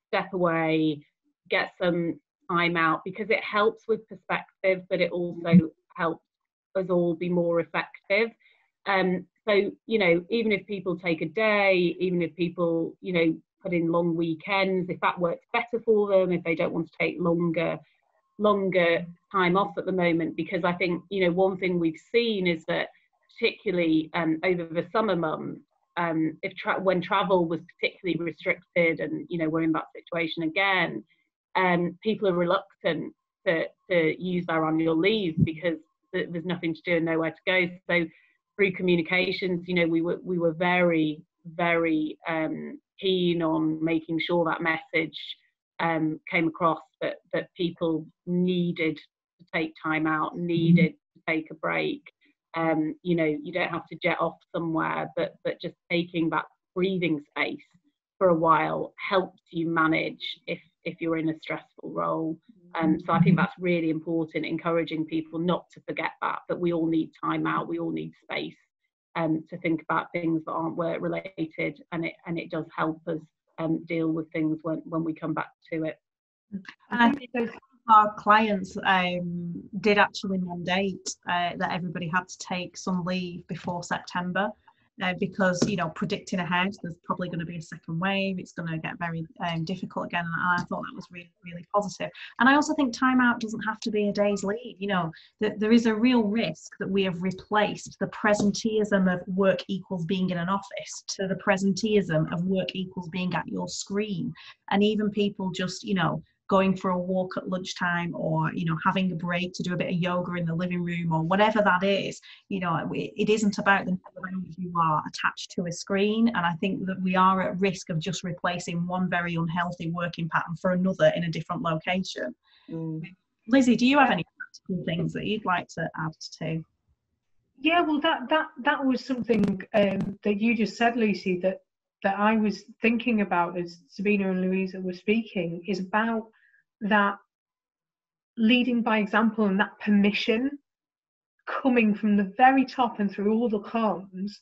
step away, get some time out, because it helps with perspective, but it also helps us all be more effective. So, you know, even if people take a day, even if people, you know, put in long weekends, if that works better for them, if they don't want to take longer time off at the moment, because I think, you know, one thing we've seen is that particularly over the summer months, when travel was particularly restricted, and, you know, we're in that situation again, people are reluctant to use their annual leave because there's nothing to do and nowhere to go. So through communications, you know, we were very, very keen on making sure that message came across, that people needed to take time out, needed to take a break. You know, you don't have to jet off somewhere, but just taking that breathing space for a while helps you manage if you're in a stressful role. So I think that's really important, encouraging people not to forget that we all need time out, we all need space to think about things that aren't work related, and it does help us deal with things when we come back to it. I think our clients did actually mandate that everybody had to take some leave before September, because, you know, predicting ahead, there's probably going to be a second wave, it's going to get very difficult again, and I thought that was really, really positive. And I also think time out doesn't have to be a day's leave. You know, there is a real risk that we have replaced the presenteeism of work equals being in an office to the presenteeism of work equals being at your screen, and even people just, you know, going for a walk at lunchtime, or having a break to do a bit of yoga in the living room, or whatever that is. It isn't about the number of you are attached to a screen. And I think that we are at risk of just replacing one very unhealthy working pattern for another in a different location. Lizzie, do you have any practical things that you'd like to add to? Yeah, well, that was something that you just said, Lucy, that I was thinking about as Sabina and Louisa were speaking, is about that leading by example and that permission coming from the very top and through all the comms,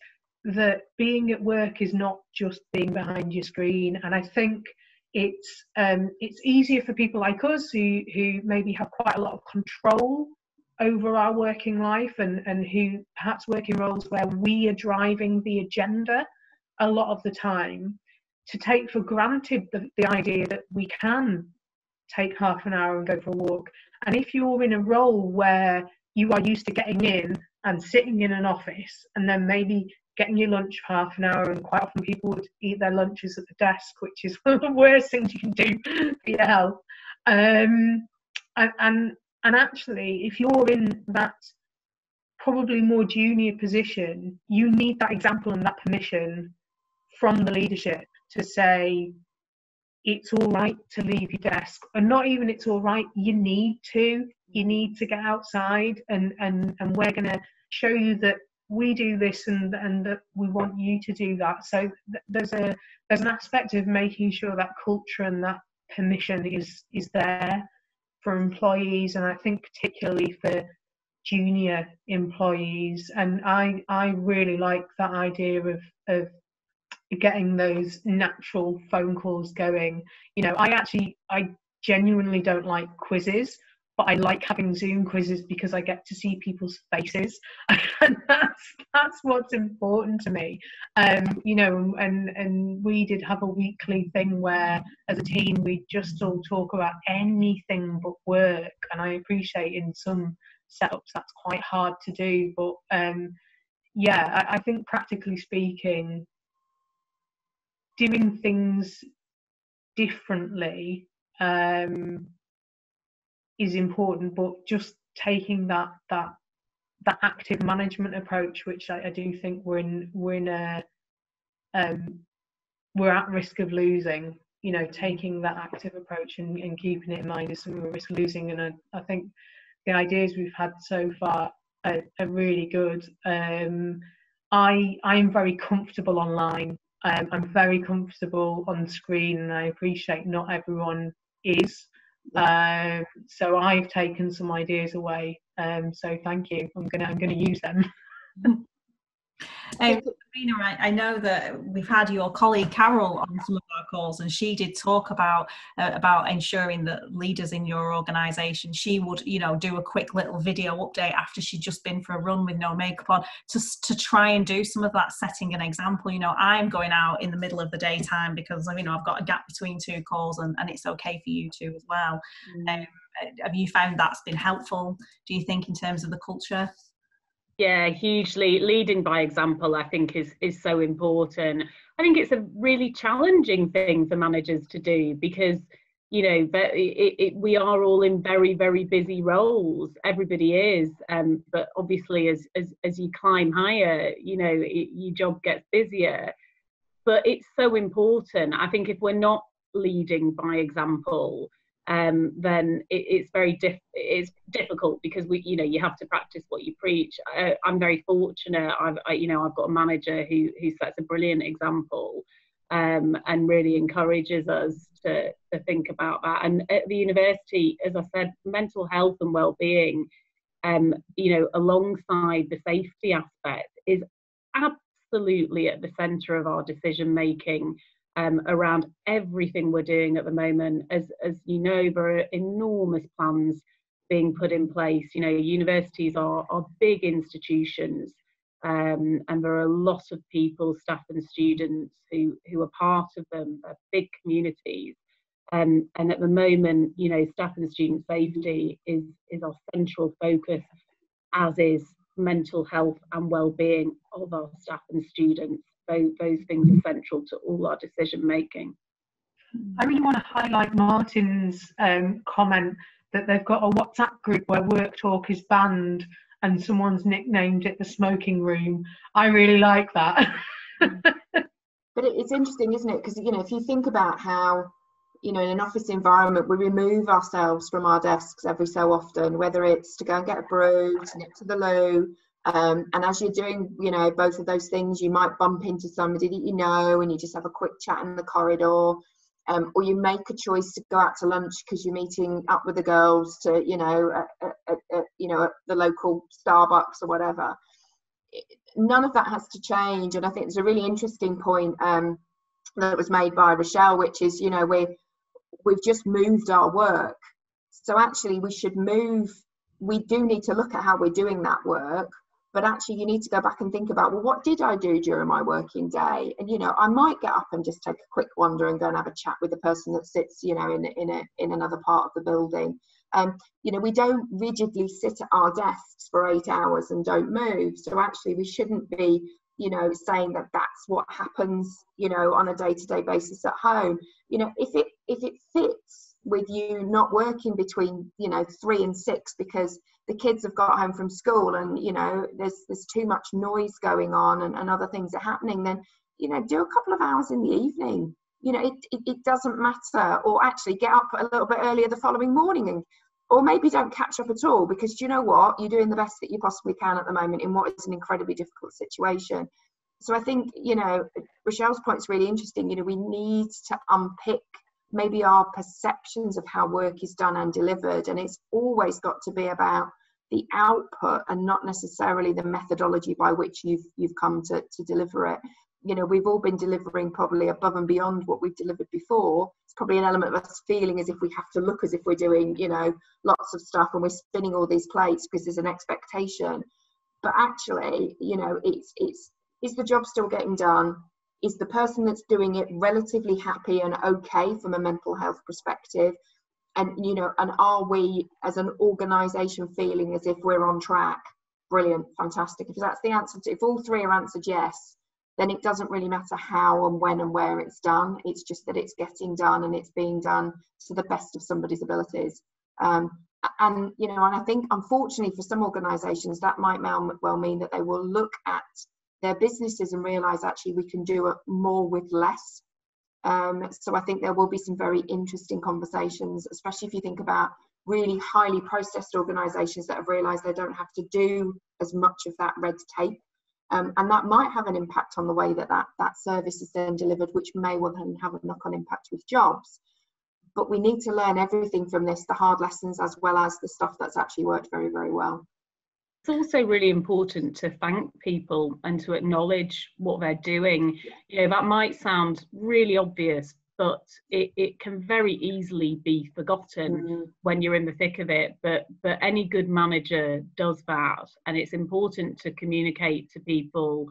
that being at work is not just being behind your screen. And I think it's easier for people like us who maybe have quite a lot of control over our working life, and who perhaps work in roles where we are driving the agenda a lot of the time, to take for granted the idea that we can take half an hour and go for a walk. And if you're in a role where you are used to getting in and sitting in an office and then maybe getting your lunch for half an hour, and quite often people would eat their lunches at the desk, which is one of the worst things you can do for your health. And actually, if you're in that probably more junior position, you need that example and that permission from the leadership to say, it's all right to leave your desk. And not even it's all right, you need to get outside, and we're going to show you that we do this and that we want you to do that. So there's an aspect of making sure that culture and that permission is there for employees, and I think particularly for junior employees. And I really like that idea of getting those natural phone calls going. I genuinely don't like quizzes, but I like having Zoom quizzes because I get to see people's faces, and that's what's important to me. And we did have a weekly thing where, as a team, we just all talk about anything but work. And I appreciate in some setups that's quite hard to do, but I think practically speaking, doing things differently is important, but just taking that active management approach, which I do think we're at risk of losing. Taking that active approach and keeping it in mind is something we're at risk of losing. And I think the ideas we've had so far are really good. I am very comfortable online. I'm very comfortable on screen, and I appreciate not everyone is. So I've taken some ideas away. So thank you. I'm gonna use them. Sabina, I know that we've had your colleague Carol on some of our calls, and she did talk about ensuring that leaders in your organisation, she would do a quick little video update after she'd just been for a run with no makeup on, to try and do some of that setting an example. I'm going out in the middle of the daytime because I've got a gap between two calls, and it's okay for you to as well. Have you found that's been helpful, do you think, in terms of the culture? Yeah, hugely. Leading by example, I think, is so important. I think it's a really challenging thing for managers to do, because we are all in very, very busy roles. Everybody is, but obviously as you climb higher, your job gets busier. But it's so important. I think if we're not leading by example, then it's it's difficult, because you have to practice what you preach. I'm very fortunate. I've got a manager who sets a brilliant example, and really encourages us to think about that. And at the university, as I said, mental health and well-being, alongside the safety aspect, is absolutely at the centre of our decision making. Around everything we're doing at the moment. As you know, there are enormous plans being put in place. Universities are big institutions, and there are a lot of people, staff and students, who are part of them. They're big communities, and at the moment, staff and student safety is our central focus, as is mental health and well-being of our staff and students. Those things are central to all our decision making. I really want to highlight Martin's comment that they've got a WhatsApp group where work talk is banned and someone's nicknamed it the smoking room. I really like that. But it's interesting, isn't it? Because, you know, if you think about how, you know, in an office environment, we remove ourselves from our desks every so often, whether it's to go and get a brew, to nip to the loo. And as you're doing, you know, both of those things, you might bump into somebody that you know and you just have a quick chat in the corridor. Or you make a choice to go out to lunch because you're meeting up with the girls to, you know, at the local Starbucks or whatever. None of that has to change. And I think it's a really interesting point that was made by Rochelle, which is, you know, we've just moved our work. So actually we do need to look at how we're doing that work. But actually, you need to go back and think about, well, what did I do during my working day? And, you know, I might get up and just take a quick wander and go and have a chat with the person that sits, you know, in another part of the building. You know, we don't rigidly sit at our desks for 8 hours and don't move. So actually, we shouldn't be, you know, saying that that's what happens, you know, on a day-to-day basis at home. You know, if it fits with you not working between, you know, 3 and 6 because the kids have got home from school and, you know, there's too much noise going on and other things are happening, then, you know, do a couple of hours in the evening. You know, it doesn't matter. Or actually get up a little bit earlier the following morning, or maybe don't catch up at all, because do you know what? You're doing the best that you possibly can at the moment in what is an incredibly difficult situation. So I think, you know, Rochelle's point is really interesting. You know, we need to unpick maybe our perceptions of how work is done and delivered, and it's always got to be about the output and not necessarily the methodology by which you've come to deliver it. You know, we've all been delivering probably above and beyond what we've delivered before. It's probably an element of us feeling as if we have to look as if we're doing, you know, lots of stuff and we're spinning all these plates because there's an expectation. But actually, you know, is the job still getting done? Is the person that's doing it relatively happy and okay from a mental health perspective? And, you know, and are we as an organisation feeling as if we're on track? Brilliant, fantastic. If that's the answer if all three are answered yes, then it doesn't really matter how and when and where it's done. It's just that it's getting done and it's being done to the best of somebody's abilities. And, you know, and I think, unfortunately, for some organisations, that might well mean that they will look at their businesses and realise, actually, we can do more with less. So I think there will be some very interesting conversations, especially if you think about really highly processed organisations that have realised they don't have to do as much of that red tape. And that might have an impact on the way that service is then delivered, which may well then have a knock-on impact with jobs. But we need to learn everything from this, the hard lessons as well as the stuff that's actually worked very, very well. It's also really important to thank people and to acknowledge what they're doing. You know, that might sound really obvious, but it can very easily be forgotten when you're in the thick of it. But any good manager does that, and it's important to communicate to people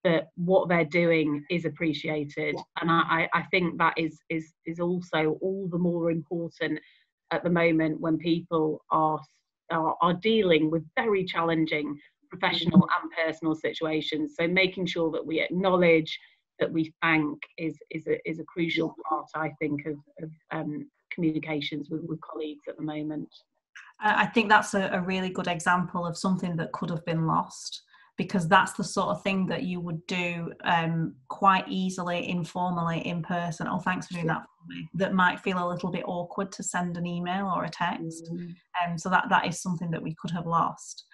that what they're doing is appreciated. And I think that is also all the more important at the moment when people are dealing with very challenging professional and personal situations. So making sure that we acknowledge, that we thank is a crucial part, I think, of communications with colleagues at the moment. I think that's a really good example of something that could have been lost, because that's the sort of thing that you would do quite easily, informally, in person. Oh, thanks for doing that for me. That might feel a little bit awkward to send an email or a text. So that is something that we could have lost.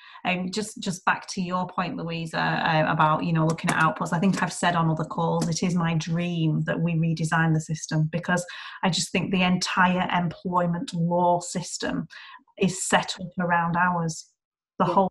Just back to your point, Louisa, about, you know, looking at outputs. I think I've said on other calls, it is my dream that we redesign the system, because I just think the entire employment law system is set up around hours. The whole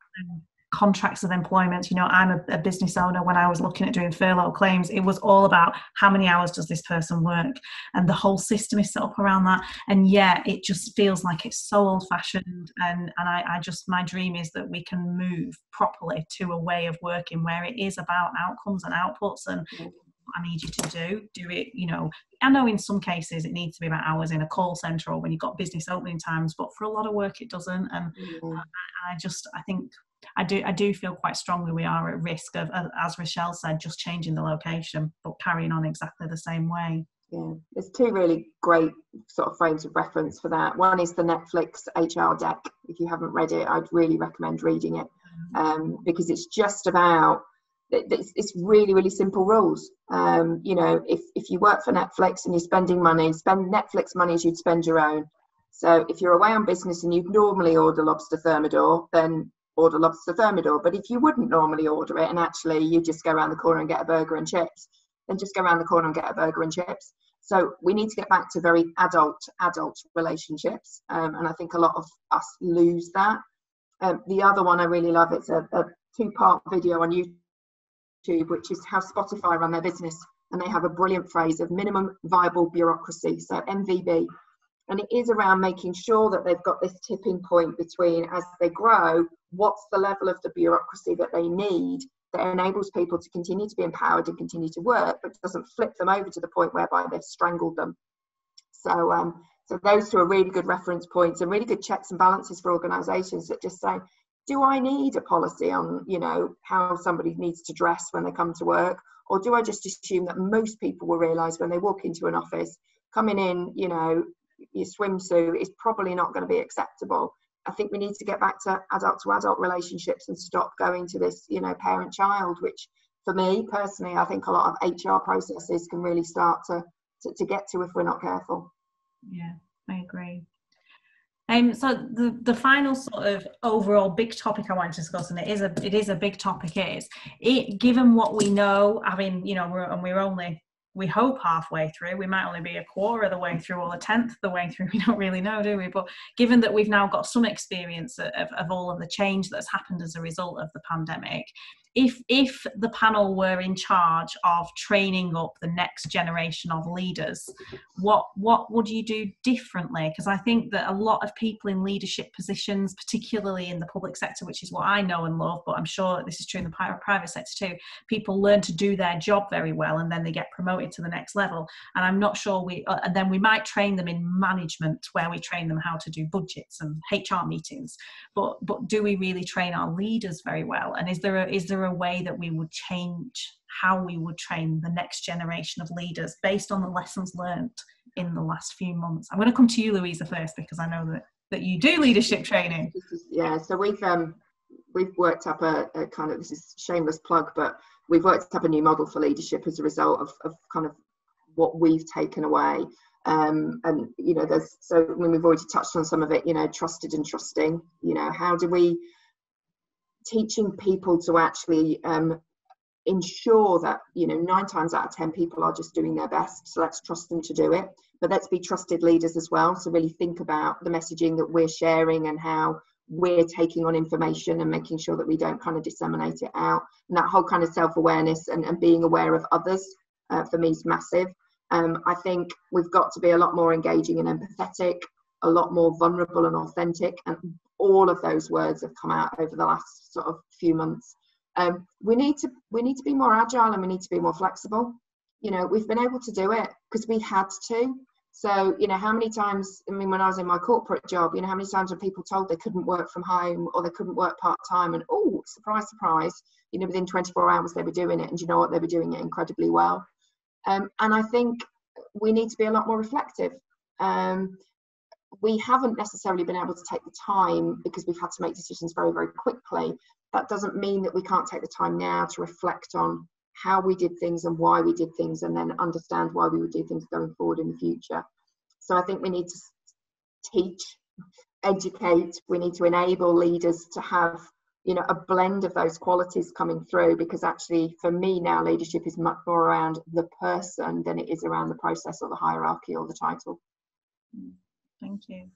contracts of employment. You know, I'm a business owner. When I was looking at doing furlough claims, it was all about how many hours does this person work, and the whole system is set up around that. And yeah, it just feels like it's so old-fashioned, and I just, my dream is that we can move properly to a way of working where it is about outcomes and outputs and I need you to do it. You know, I know in some cases it needs to be about hours in a call centre or when you've got business opening times, but for a lot of work it doesn't. And I think I do feel quite strongly we are at risk of, as Rochelle said, just changing the location but carrying on exactly the same way. Yeah, there's two really great sort of frames of reference for that. One is the Netflix HR deck. If you haven't read it, I'd really recommend reading it, because it's just about, it's really, really simple rules. You know, if you work for Netflix and you're spending money, spend Netflix money as you'd spend your own. So if you're away on business and you'd normally order lobster thermidor, then order lobster thermidor. But if you wouldn't normally order it and actually you just go around the corner and get a burger and chips, then just go around the corner and get a burger and chips. So we need to get back to very adult relationships, and I think a lot of us lose that. The other one I really love, it's a two-part video on YouTube, which is how Spotify run their business, and they have a brilliant phrase of minimum viable bureaucracy, so MVB, and it is around making sure that they've got this tipping point between, as they grow, what's the level of the bureaucracy that they need that enables people to continue to be empowered and continue to work, but doesn't flip them over to the point whereby they've strangled them. So, so those two are really good reference points and really good checks and balances for organisations that just say, do I need a policy on, you know, how somebody needs to dress when they come to work? Or do I just assume that most people will realise when they walk into an office, coming in, you know, your swimsuit is probably not going to be acceptable. I think we need to get back to adult relationships and stop going to this, you know, parent-child, which for me personally, I think a lot of HR processes can really start to get to if we're not careful. Yeah, I agree. So the final sort of overall big topic I want to discuss, and it is a big topic, is it, given what we know, I mean, you know, we're only, we hope, halfway through. We might only be a quarter of the way through or a tenth of the way through. We don't really know, do we? But given that we've now got some experience of all of the change that's happened as a result of the pandemic, if the panel were in charge of training up the next generation of leaders, what would you do differently? Because I think that a lot of people in leadership positions, particularly in the public sector, which is what I know and love, but I'm sure this is true in the private sector too, people learn to do their job very well and then they get promoted to the next level. And I'm not sure and then we might train them in management, where we train them how to do budgets and HR meetings. But do we really train our leaders very well? And is there a way that we would change how we would train the next generation of leaders based on the lessons learned in the last few months? I'm going to come to you, Louisa, first, because I know that you do leadership training. Yeah, so we've worked up a kind of, this is a shameless plug, but we've worked up a new model for leadership as a result of kind of what we've taken away. And, you know, we've already touched on some of it, you know, trusted and trusting, you know, how do we, teaching people to actually ensure that, you know, 9 times out of 10 people are just doing their best, so let's trust them to do it. But let's be trusted leaders as well, so really think about the messaging that we're sharing and how we're taking on information and making sure that we don't kind of disseminate it out. And that whole kind of self-awareness and being aware of others, for me, is massive. I think we've got to be a lot more engaging and empathetic, a lot more vulnerable and authentic, and all of those words have come out over the last sort of few months. We need to be more agile, and we need to be more flexible. You know, we've been able to do it because we had to. So, you know, how many times, I mean, when I was in my corporate job, you know, how many times were people told they couldn't work from home or they couldn't work part-time, and oh, surprise, surprise, you know, within 24 hours they were doing it, and you know what, they were doing it incredibly well. And I think we need to be a lot more reflective. We haven't necessarily been able to take the time because we've had to make decisions very, very quickly. That doesn't mean that we can't take the time now to reflect on how we did things and why we did things, and then understand why we would do things going forward in the future. So I think we need to teach, educate, we need to enable leaders to have, you know, a blend of those qualities coming through, because actually for me now, leadership is much more around the person than it is around the process or the hierarchy or the title. Thank you.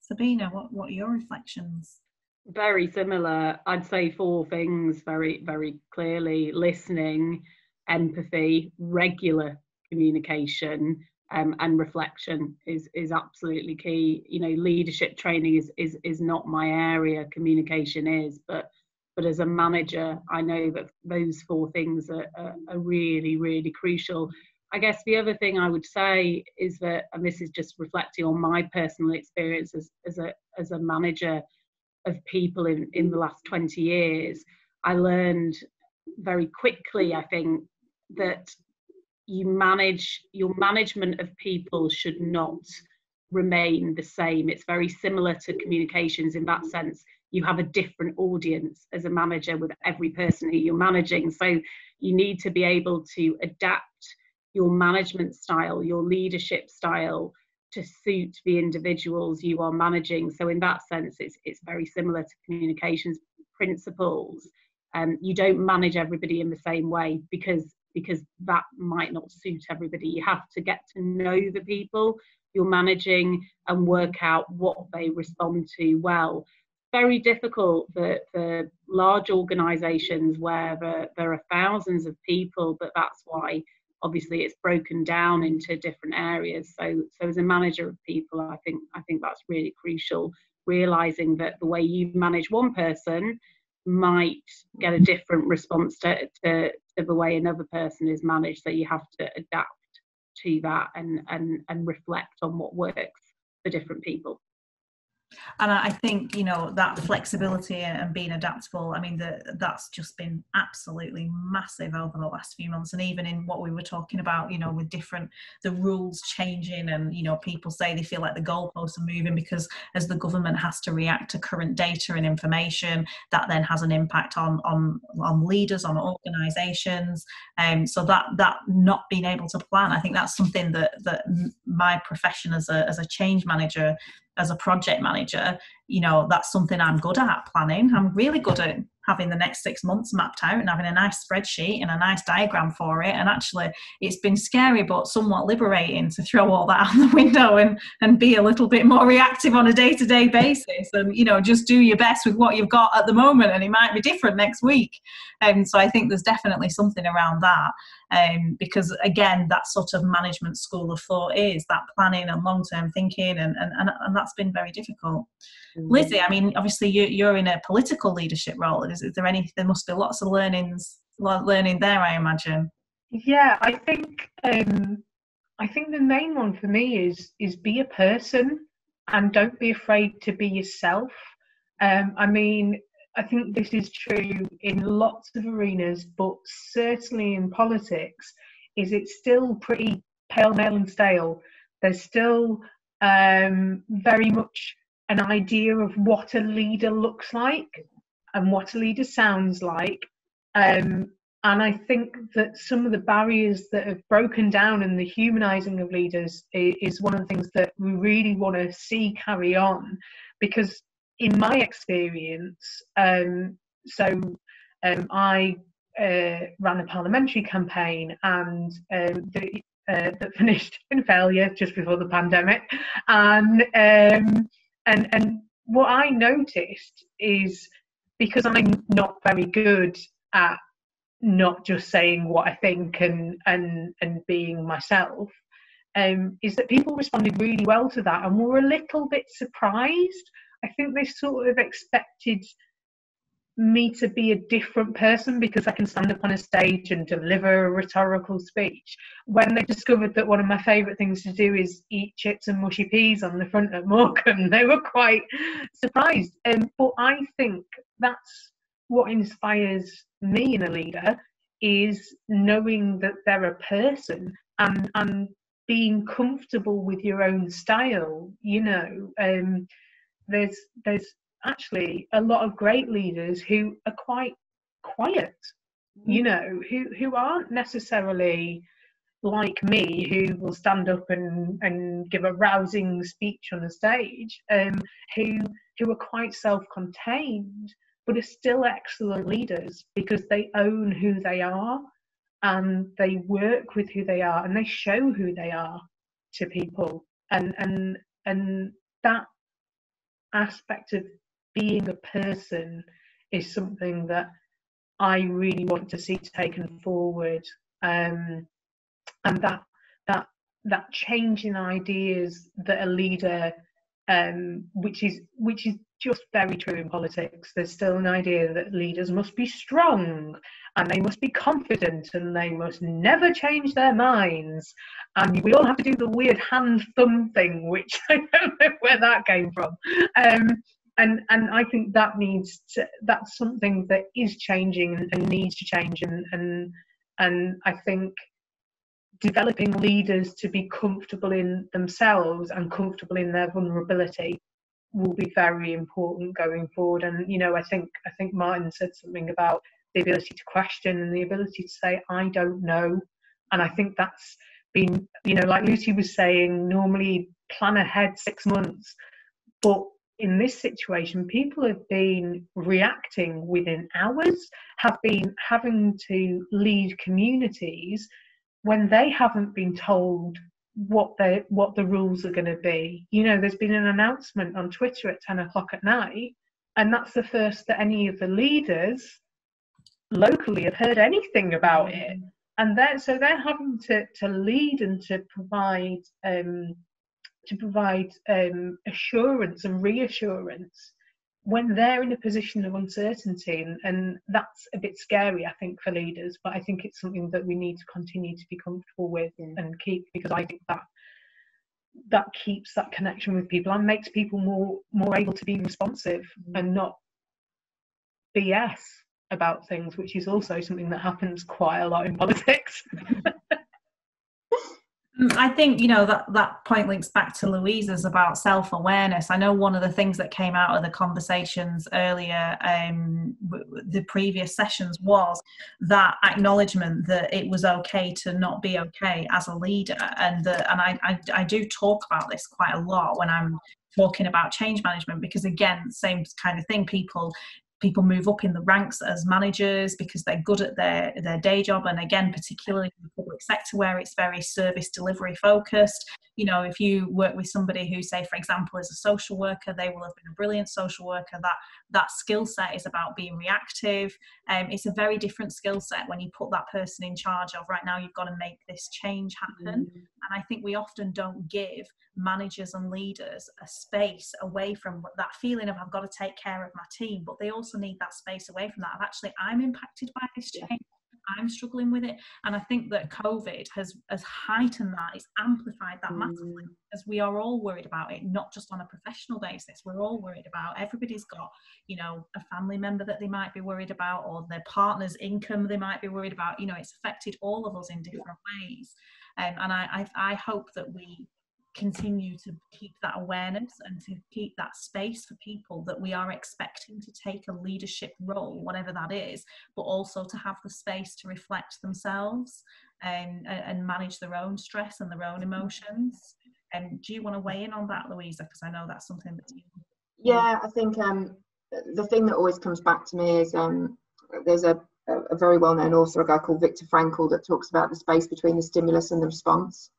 Sabina, what are your reflections? Very similar. I'd say 4 things very, very clearly: listening, empathy, regular communication, and reflection is absolutely key. You know, leadership training is not my area, communication is, but as a manager, I know that those 4 things are really, really crucial. I guess the other thing I would say is that, and this is just reflecting on my personal experience as a manager of people in the last 20 years, I learned very quickly, I think, that your management of people should not remain the same. It's very similar to communications in that sense. You have a different audience as a manager with every person who you're managing. So you need to be able to adapt your management style, your leadership style, to suit the individuals you are managing. So in that sense, it's very similar to communications principles. You don't manage everybody in the same way because that might not suit everybody. You have to get to know the people you're managing and work out what they respond to well. Very difficult for large organizations where there are thousands of people, but that's why obviously it's broken down into different areas. So as a manager of people, I think that's really crucial, realizing that the way you manage one person might get a different response to the way another person is managed. So you have to adapt to that and reflect on what works for different people. And I think, you know, that flexibility and being adaptable, I mean, that's just been absolutely massive over the last few months. And even in what we were talking about, you know, with the rules changing, and, you know, people say they feel like the goalposts are moving because as the government has to react to current data and information, that then has an impact on leaders, on organisations. So that not being able to plan, I think that's something that my profession as a change manager, as a project manager, you know, that's something I'm good at, planning. I'm really good at having the next 6 months mapped out and having a nice spreadsheet and a nice diagram for it. And actually it's been scary but somewhat liberating to throw all that out the window and be a little bit more reactive on a day-to-day basis, and, you know, just do your best with what you've got at the moment, and it might be different next week. So I think there's definitely something around that, because again, that sort of management school of thought is that planning and long-term thinking, and that's been very difficult. Lizzie, I mean, obviously you're in a political leadership role. Is there there must be lots of learning there, I imagine. Yeah, I think the main one for me is be a person and don't be afraid to be yourself. I mean, I think this is true in lots of arenas, but certainly in politics, it's still pretty pale, male and stale. There's still very much an idea of what a leader looks like and what a leader sounds like. And I think that some of the barriers that have broken down in the humanising of leaders is one of the things that we really want to see carry on, because in my experience, I ran a parliamentary campaign and that finished in failure just before the pandemic, and what I noticed is, because I'm not very good at not just saying what I think and being myself, is that people responded really well to that and were a little bit surprised. I think they sort of expected me to be a different person because I can stand up on a stage and deliver a rhetorical speech, when they discovered that one of my favourite things to do is eat chips and mushy peas on the front of Morecambe. They were quite surprised. But I think that's what inspires me in a leader, is knowing that they're a person and being comfortable with your own style. You know, there's actually a lot of great leaders who are quite quiet, you know, who aren't necessarily like me, who will stand up and give a rousing speech on a stage, who are quite self-contained but are still excellent leaders because they own who they are and they work with who they are and they show who they are to people, and that aspect of being a person is something that I really want to see taken forward, and that change in ideas that a leader, which is just very true in politics. There's still an idea that leaders must be strong and they must be confident and they must never change their minds, and we all have to do the weird hand thumb thing, which I don't know where that came from. And I think that's something that is changing and needs to change, and I think developing leaders to be comfortable in themselves and comfortable in their vulnerability will be very important going forward. And I think Martin said something about the ability to question and the ability to say, I don't know. And I think that's been, like Lucy was saying, normally plan ahead 6 months, but in this situation, people have been reacting within hours, have been having to lead communities when they haven't been told what the rules are going to be. There's been an announcement on Twitter at 10 o'clock at night, and that's the first that any of the leaders locally have heard anything about it. And so they're having to lead and to provide assurance and reassurance when they're in a position of uncertainty, and that's a bit scary, I think, for leaders. But I think it's something that we need to continue to be comfortable with and keep, because I think that keeps that connection with people and makes people more able to be responsive and not BS about things, which is also something that happens quite a lot in politics. I think, that point links back to Louisa's about self-awareness. I know one of the things that came out of the conversations earlier, the previous sessions, was that acknowledgement that it was okay to not be okay as a leader. And I do talk about this quite a lot when I'm talking about change management, because again, same kind of thing, people move up in the ranks as managers because they're good at their day job. And again, particularly in the public sector where it's very service delivery focused, if you work with somebody who, say, for example, is a social worker, they will have been a brilliant social worker. That skill set is about being reactive. It's a very different skill set when you put that person in charge of, right now, you've got to make this change happen. And I think we often don't give managers and leaders a space away from that feeling of, I've got to take care of my team, but they also need that space away from that of, actually, I'm impacted by this change, I'm struggling with it. And I think that COVID has heightened that, it's amplified that massively, because we are all worried about it, not just on a professional basis. We're all worried about, everybody's got a family member that they might be worried about, or their partner's income they might be worried about. It's affected all of us in different ways. And I hope that we continue to keep that awareness and to keep that space for people that we are expecting to take a leadership role, whatever that is, but also to have the space to reflect themselves and manage their own stress and their own emotions. And do you want to weigh in on that, Louisa? Because I know that's something that you... Yeah, I think the thing that always comes back to me is there's a very well-known author, a guy called Viktor Frankl, that talks about the space between the stimulus and the response.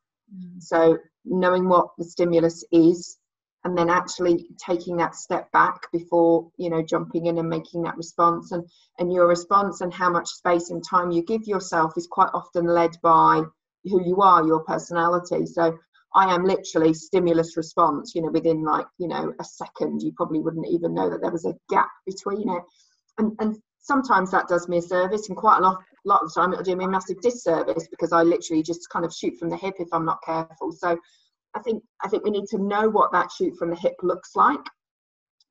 So knowing what the stimulus is, and then actually taking that step back before jumping in and making that response, and your response and how much space and time you give yourself is quite often led by who you are, your personality. So I am literally stimulus response, within a second. You probably wouldn't even know that there was a gap between it, and sometimes that does me a service, and quite a lot of the time it'll do me a massive disservice, because I literally just kind of shoot from the hip if I'm not careful. So I think we need to know what that shoot from the hip looks like.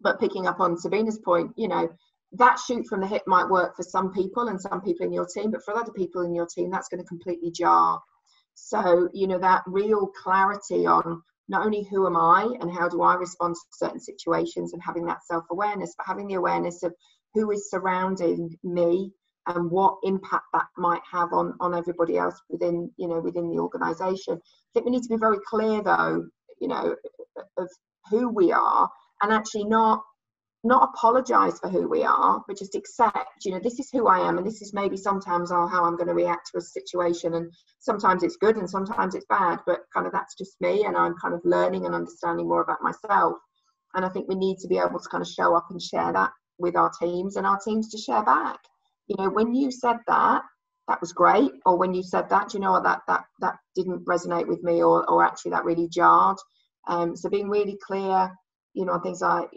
But picking up on Sabina's point, that shoot from the hip might work for some people and some people in your team, but for other people in your team, that's going to completely jar. So, that real clarity on not only who am I and how do I respond to certain situations, and having that self-awareness, but having the awareness of who is surrounding me and what impact that might have on everybody else within the organisation. I think we need to be very clear, though, of who we are, and actually not apologise for who we are, but just accept, this is who I am, and this is maybe sometimes how I'm going to react to a situation, and sometimes it's good and sometimes it's bad, but kind of that's just me, and I'm kind of learning and understanding more about myself. And I think we need to be able to kind of show up and share that with our teams, and our teams to share back. When you said that was great, or when you said that, that didn't resonate with me, or actually that really jarred. So being really clear, on things like,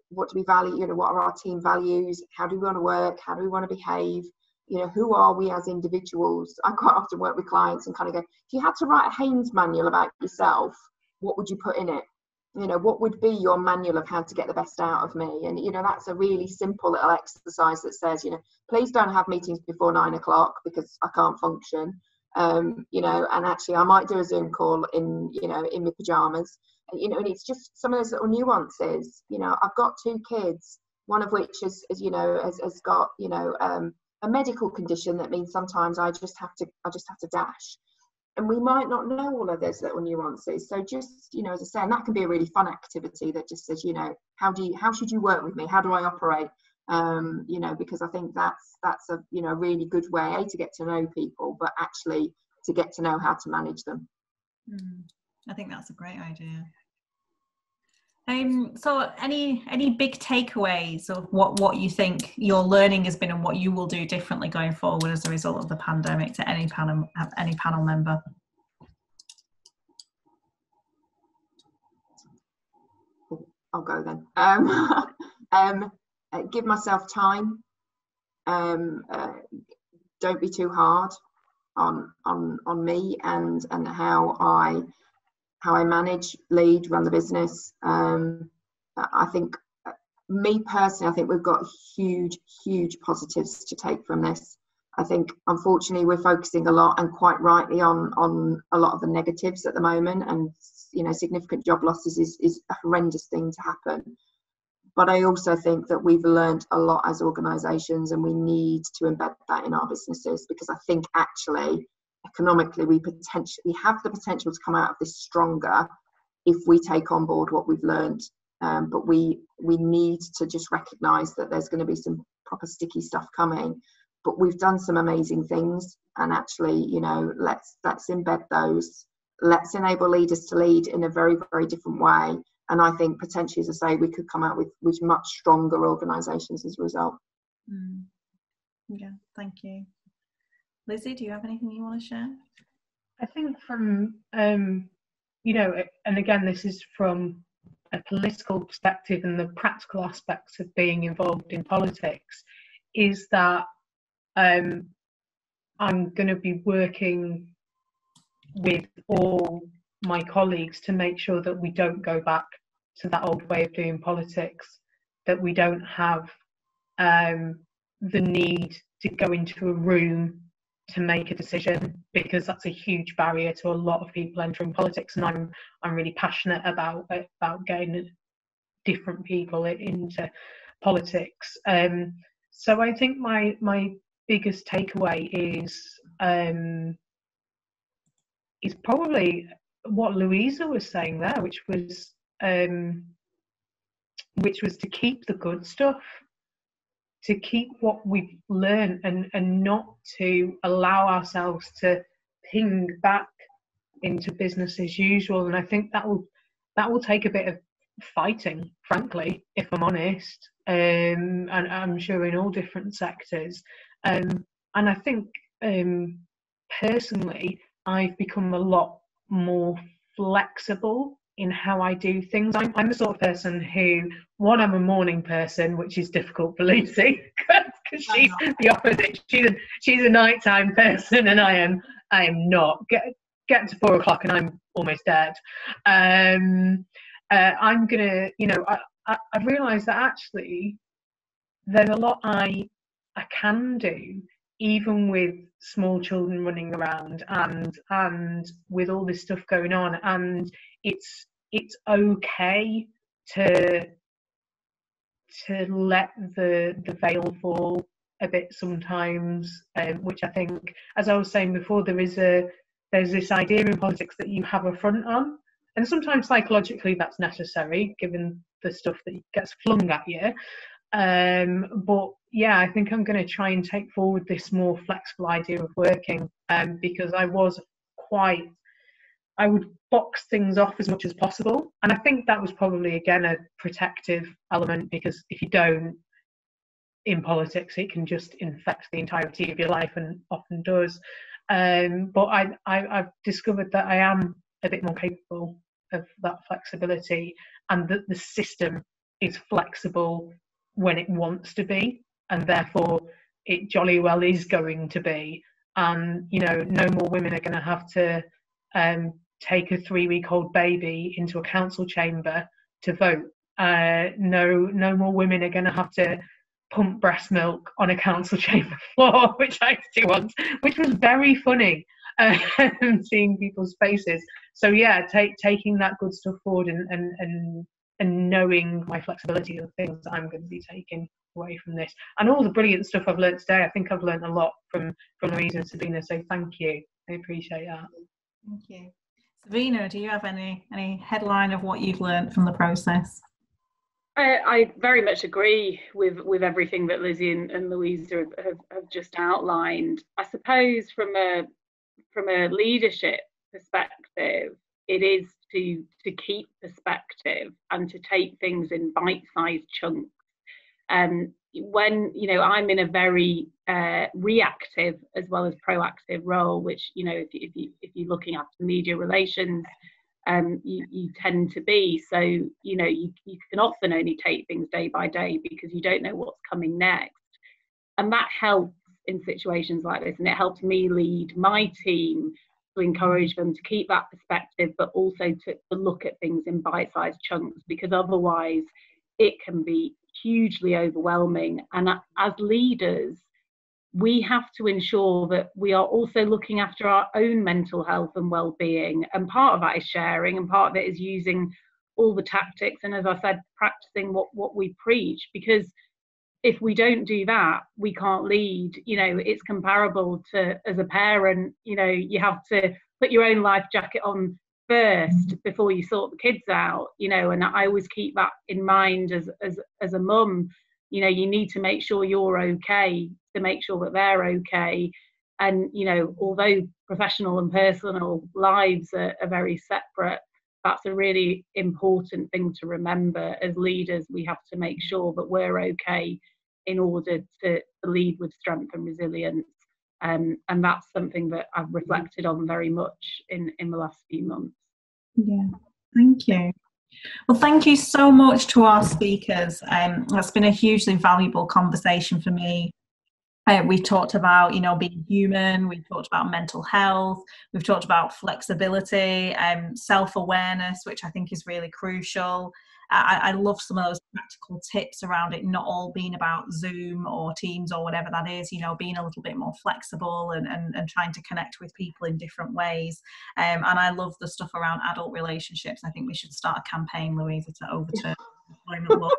what do we value, what are our team values, how do we want to work, how do we want to behave, who are we as individuals. I quite often work with clients and kind of go, if you had to write a Haynes manual about yourself, what would you put in it? What would be your manual of how to get the best out of me? And, that's a really simple little exercise that says, please don't have meetings before 9 o'clock because I can't function. you know, and actually I might do a Zoom call in, you know, in my pajamas, you know, and it's just some of those little nuances. You know, I've got 2 kids, one of which is you know, has got, you know, a medical condition that means sometimes I just have to dash. And we might not know all of those little nuances. So just, you know, as I say, and that can be a really fun activity that just says, you know, how should you work with me? How do I operate? You know, because I think that's a, you know, really good way to get to know people, but actually to get to know how to manage them. I think that's a great idea. So any big takeaways of what you think your learning has been and what you will do differently going forward as a result of the pandemic to any panel member? I'll go then. Give myself time. Don't be too hard on me and how I manage, lead, run the business. I think, me personally, I think we've got huge positives to take from this. I think, unfortunately, we're focusing a lot, and quite rightly, on a lot of the negatives at the moment. And, you know, significant job losses is a horrendous thing to happen. But I also think that we've learned a lot as organisations, and we need to embed that in our businesses, because I think actually economically we have the potential to come out of this stronger if we take on board what we've learned. But we need to just recognise that there's going to be some proper sticky stuff coming. But we've done some amazing things, and actually, you know, let's embed those. Let's enable leaders to lead in a very, very different way. And I think potentially, as I say, we could come out with much stronger organisations as a result. Yeah, thank you. Lizzie, do you have anything you want to share? I think from, you know, and again, this is from a political perspective and the practical aspects of being involved in politics, is that I'm going to be working with all my colleagues to make sure that we don't go back to that old way of doing politics, that we don't have the need to go into a room to make a decision, because that's a huge barrier to a lot of people entering politics. And I'm really passionate about getting different people into politics. So I think my biggest takeaway is probably what Louisa was saying there, which was to keep the good stuff, to keep what we've learned, and not to allow ourselves to ping back into business as usual. And I think that will take a bit of fighting, frankly, if I'm honest, and I'm sure in all different sectors. And I think personally, I've become a lot more flexible in how I do things. I'm the sort of person who, I'm a morning person, which is difficult for Lucy because she's the opposite. She's a nighttime person, and I am not. Get to 4 o'clock and I'm almost dead. I'm gonna, you know, I've realised that actually there's a lot I can do, even with small children running around and with all this stuff going on, and it's okay to let the veil fall a bit sometimes, which I think, as I was saying before, there's this idea in politics that you have a front on, and sometimes psychologically that's necessary given the stuff that gets flung at you. But yeah, I think I'm going to try and take forward this more flexible idea of working, because I would box things off as much as possible, and I think that was probably again a protective element, because if you don't, in politics it can just infect the entirety of your life, and often does. But I've discovered that I am a bit more capable of that flexibility, and that the system is flexible when it wants to be, and therefore it jolly well is going to be. And you know, no more women are going to have to take a 3-week-old baby into a council chamber to vote. No more women are going to have to pump breast milk on a council chamber floor, which I used to once, which was very funny. seeing people's faces. So yeah, taking that good stuff forward and knowing my flexibility of the things that I'm going to be taking away from this, and all the brilliant stuff I've learned today. I think I've learned a lot from Louise and Sabina, so thank you. I appreciate that. Thank you. Sabina, do you have any headline of what you've learned from the process? I very much agree with everything that Lizzie and Louisa have just outlined. I suppose from a leadership perspective, it is to keep perspective and to take things in bite-sized chunks. When I'm in a very reactive as well as proactive role, which if you're looking after media relations, you tend to be. So you can often only take things day by day because you don't know what's coming next, and that helps in situations like this. And it helps me lead my team to encourage them to keep that perspective, but also to look at things in bite-sized chunks, because otherwise it can be hugely overwhelming. And as leaders, we have to ensure that we are also looking after our own mental health and well-being, and part of that is sharing, and part of it is using all the tactics, and as I said, practicing what we preach, because if we don't do that, we can't lead. It's comparable to, as a parent, you have to put your own life jacket on first before you sort the kids out, and I always keep that in mind as a mum. You need to make sure you're okay to make sure that they're okay. And although professional and personal lives are very separate, that's a really important thing to remember. As leaders, we have to make sure that we're okay in order to lead with strength and resilience. And that's something that I've reflected on very much in the last few months. Yeah, thank you. Well, thank you so much to our speakers. That's been a hugely valuable conversation for me. We've talked about, being human. We've talked about mental health. We've talked about flexibility, self-awareness, which I think is really crucial. I love some of those practical tips around it not all being about Zoom or Teams or whatever that is, being a little bit more flexible and trying to connect with people in different ways. And I love the stuff around adult relationships. I think we should start a campaign, Louisa, to overturn employment law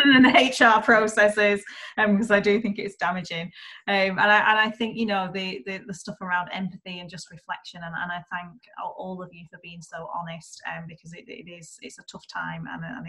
and HR processes, because I do think it's damaging. And I think, the stuff around empathy and just reflection, and I thank all of you for being so honest, because it's a tough time, and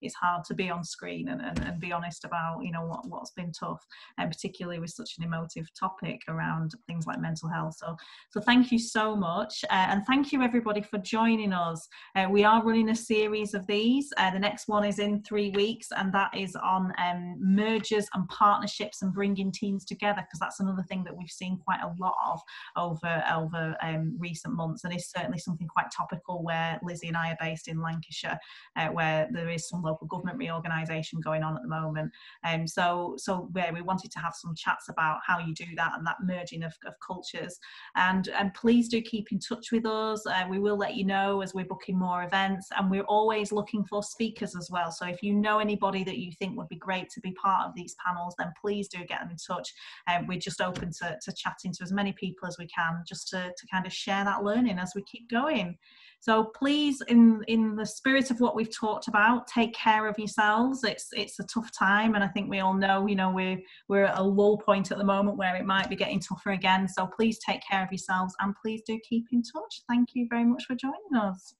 it's hard to be on screen and be honest about what's been tough, and particularly with such an emotive topic around things like mental health. So thank you so much, and thank you everybody for joining us. We are running a series of these. The next one is in 3 weeks, and that is on mergers and partnerships and bringing teams together, because that's another thing that we've seen quite a lot of over recent months, and is certainly something quite topical where Lizzie and I are based in Lancashire, where there is some local government reorganisation going on at the moment. So we wanted to have some chats about how you do that and that merging of cultures. And please do keep in touch with us. We will let you know as we're booking more events, and we're always looking for speakers as well. So if you know anybody that you think would be great to be part of these panels, then please do get them in touch. We're just open to chatting to as many people as we can, just to kind of share that learning as we keep going. So please, in the spirit of what we've talked about, take care of yourselves. It's a tough time, and I think we all know, we're at a lull point at the moment where it might be getting tougher again. So please take care of yourselves, and please do keep in touch. Thank you very much for joining us.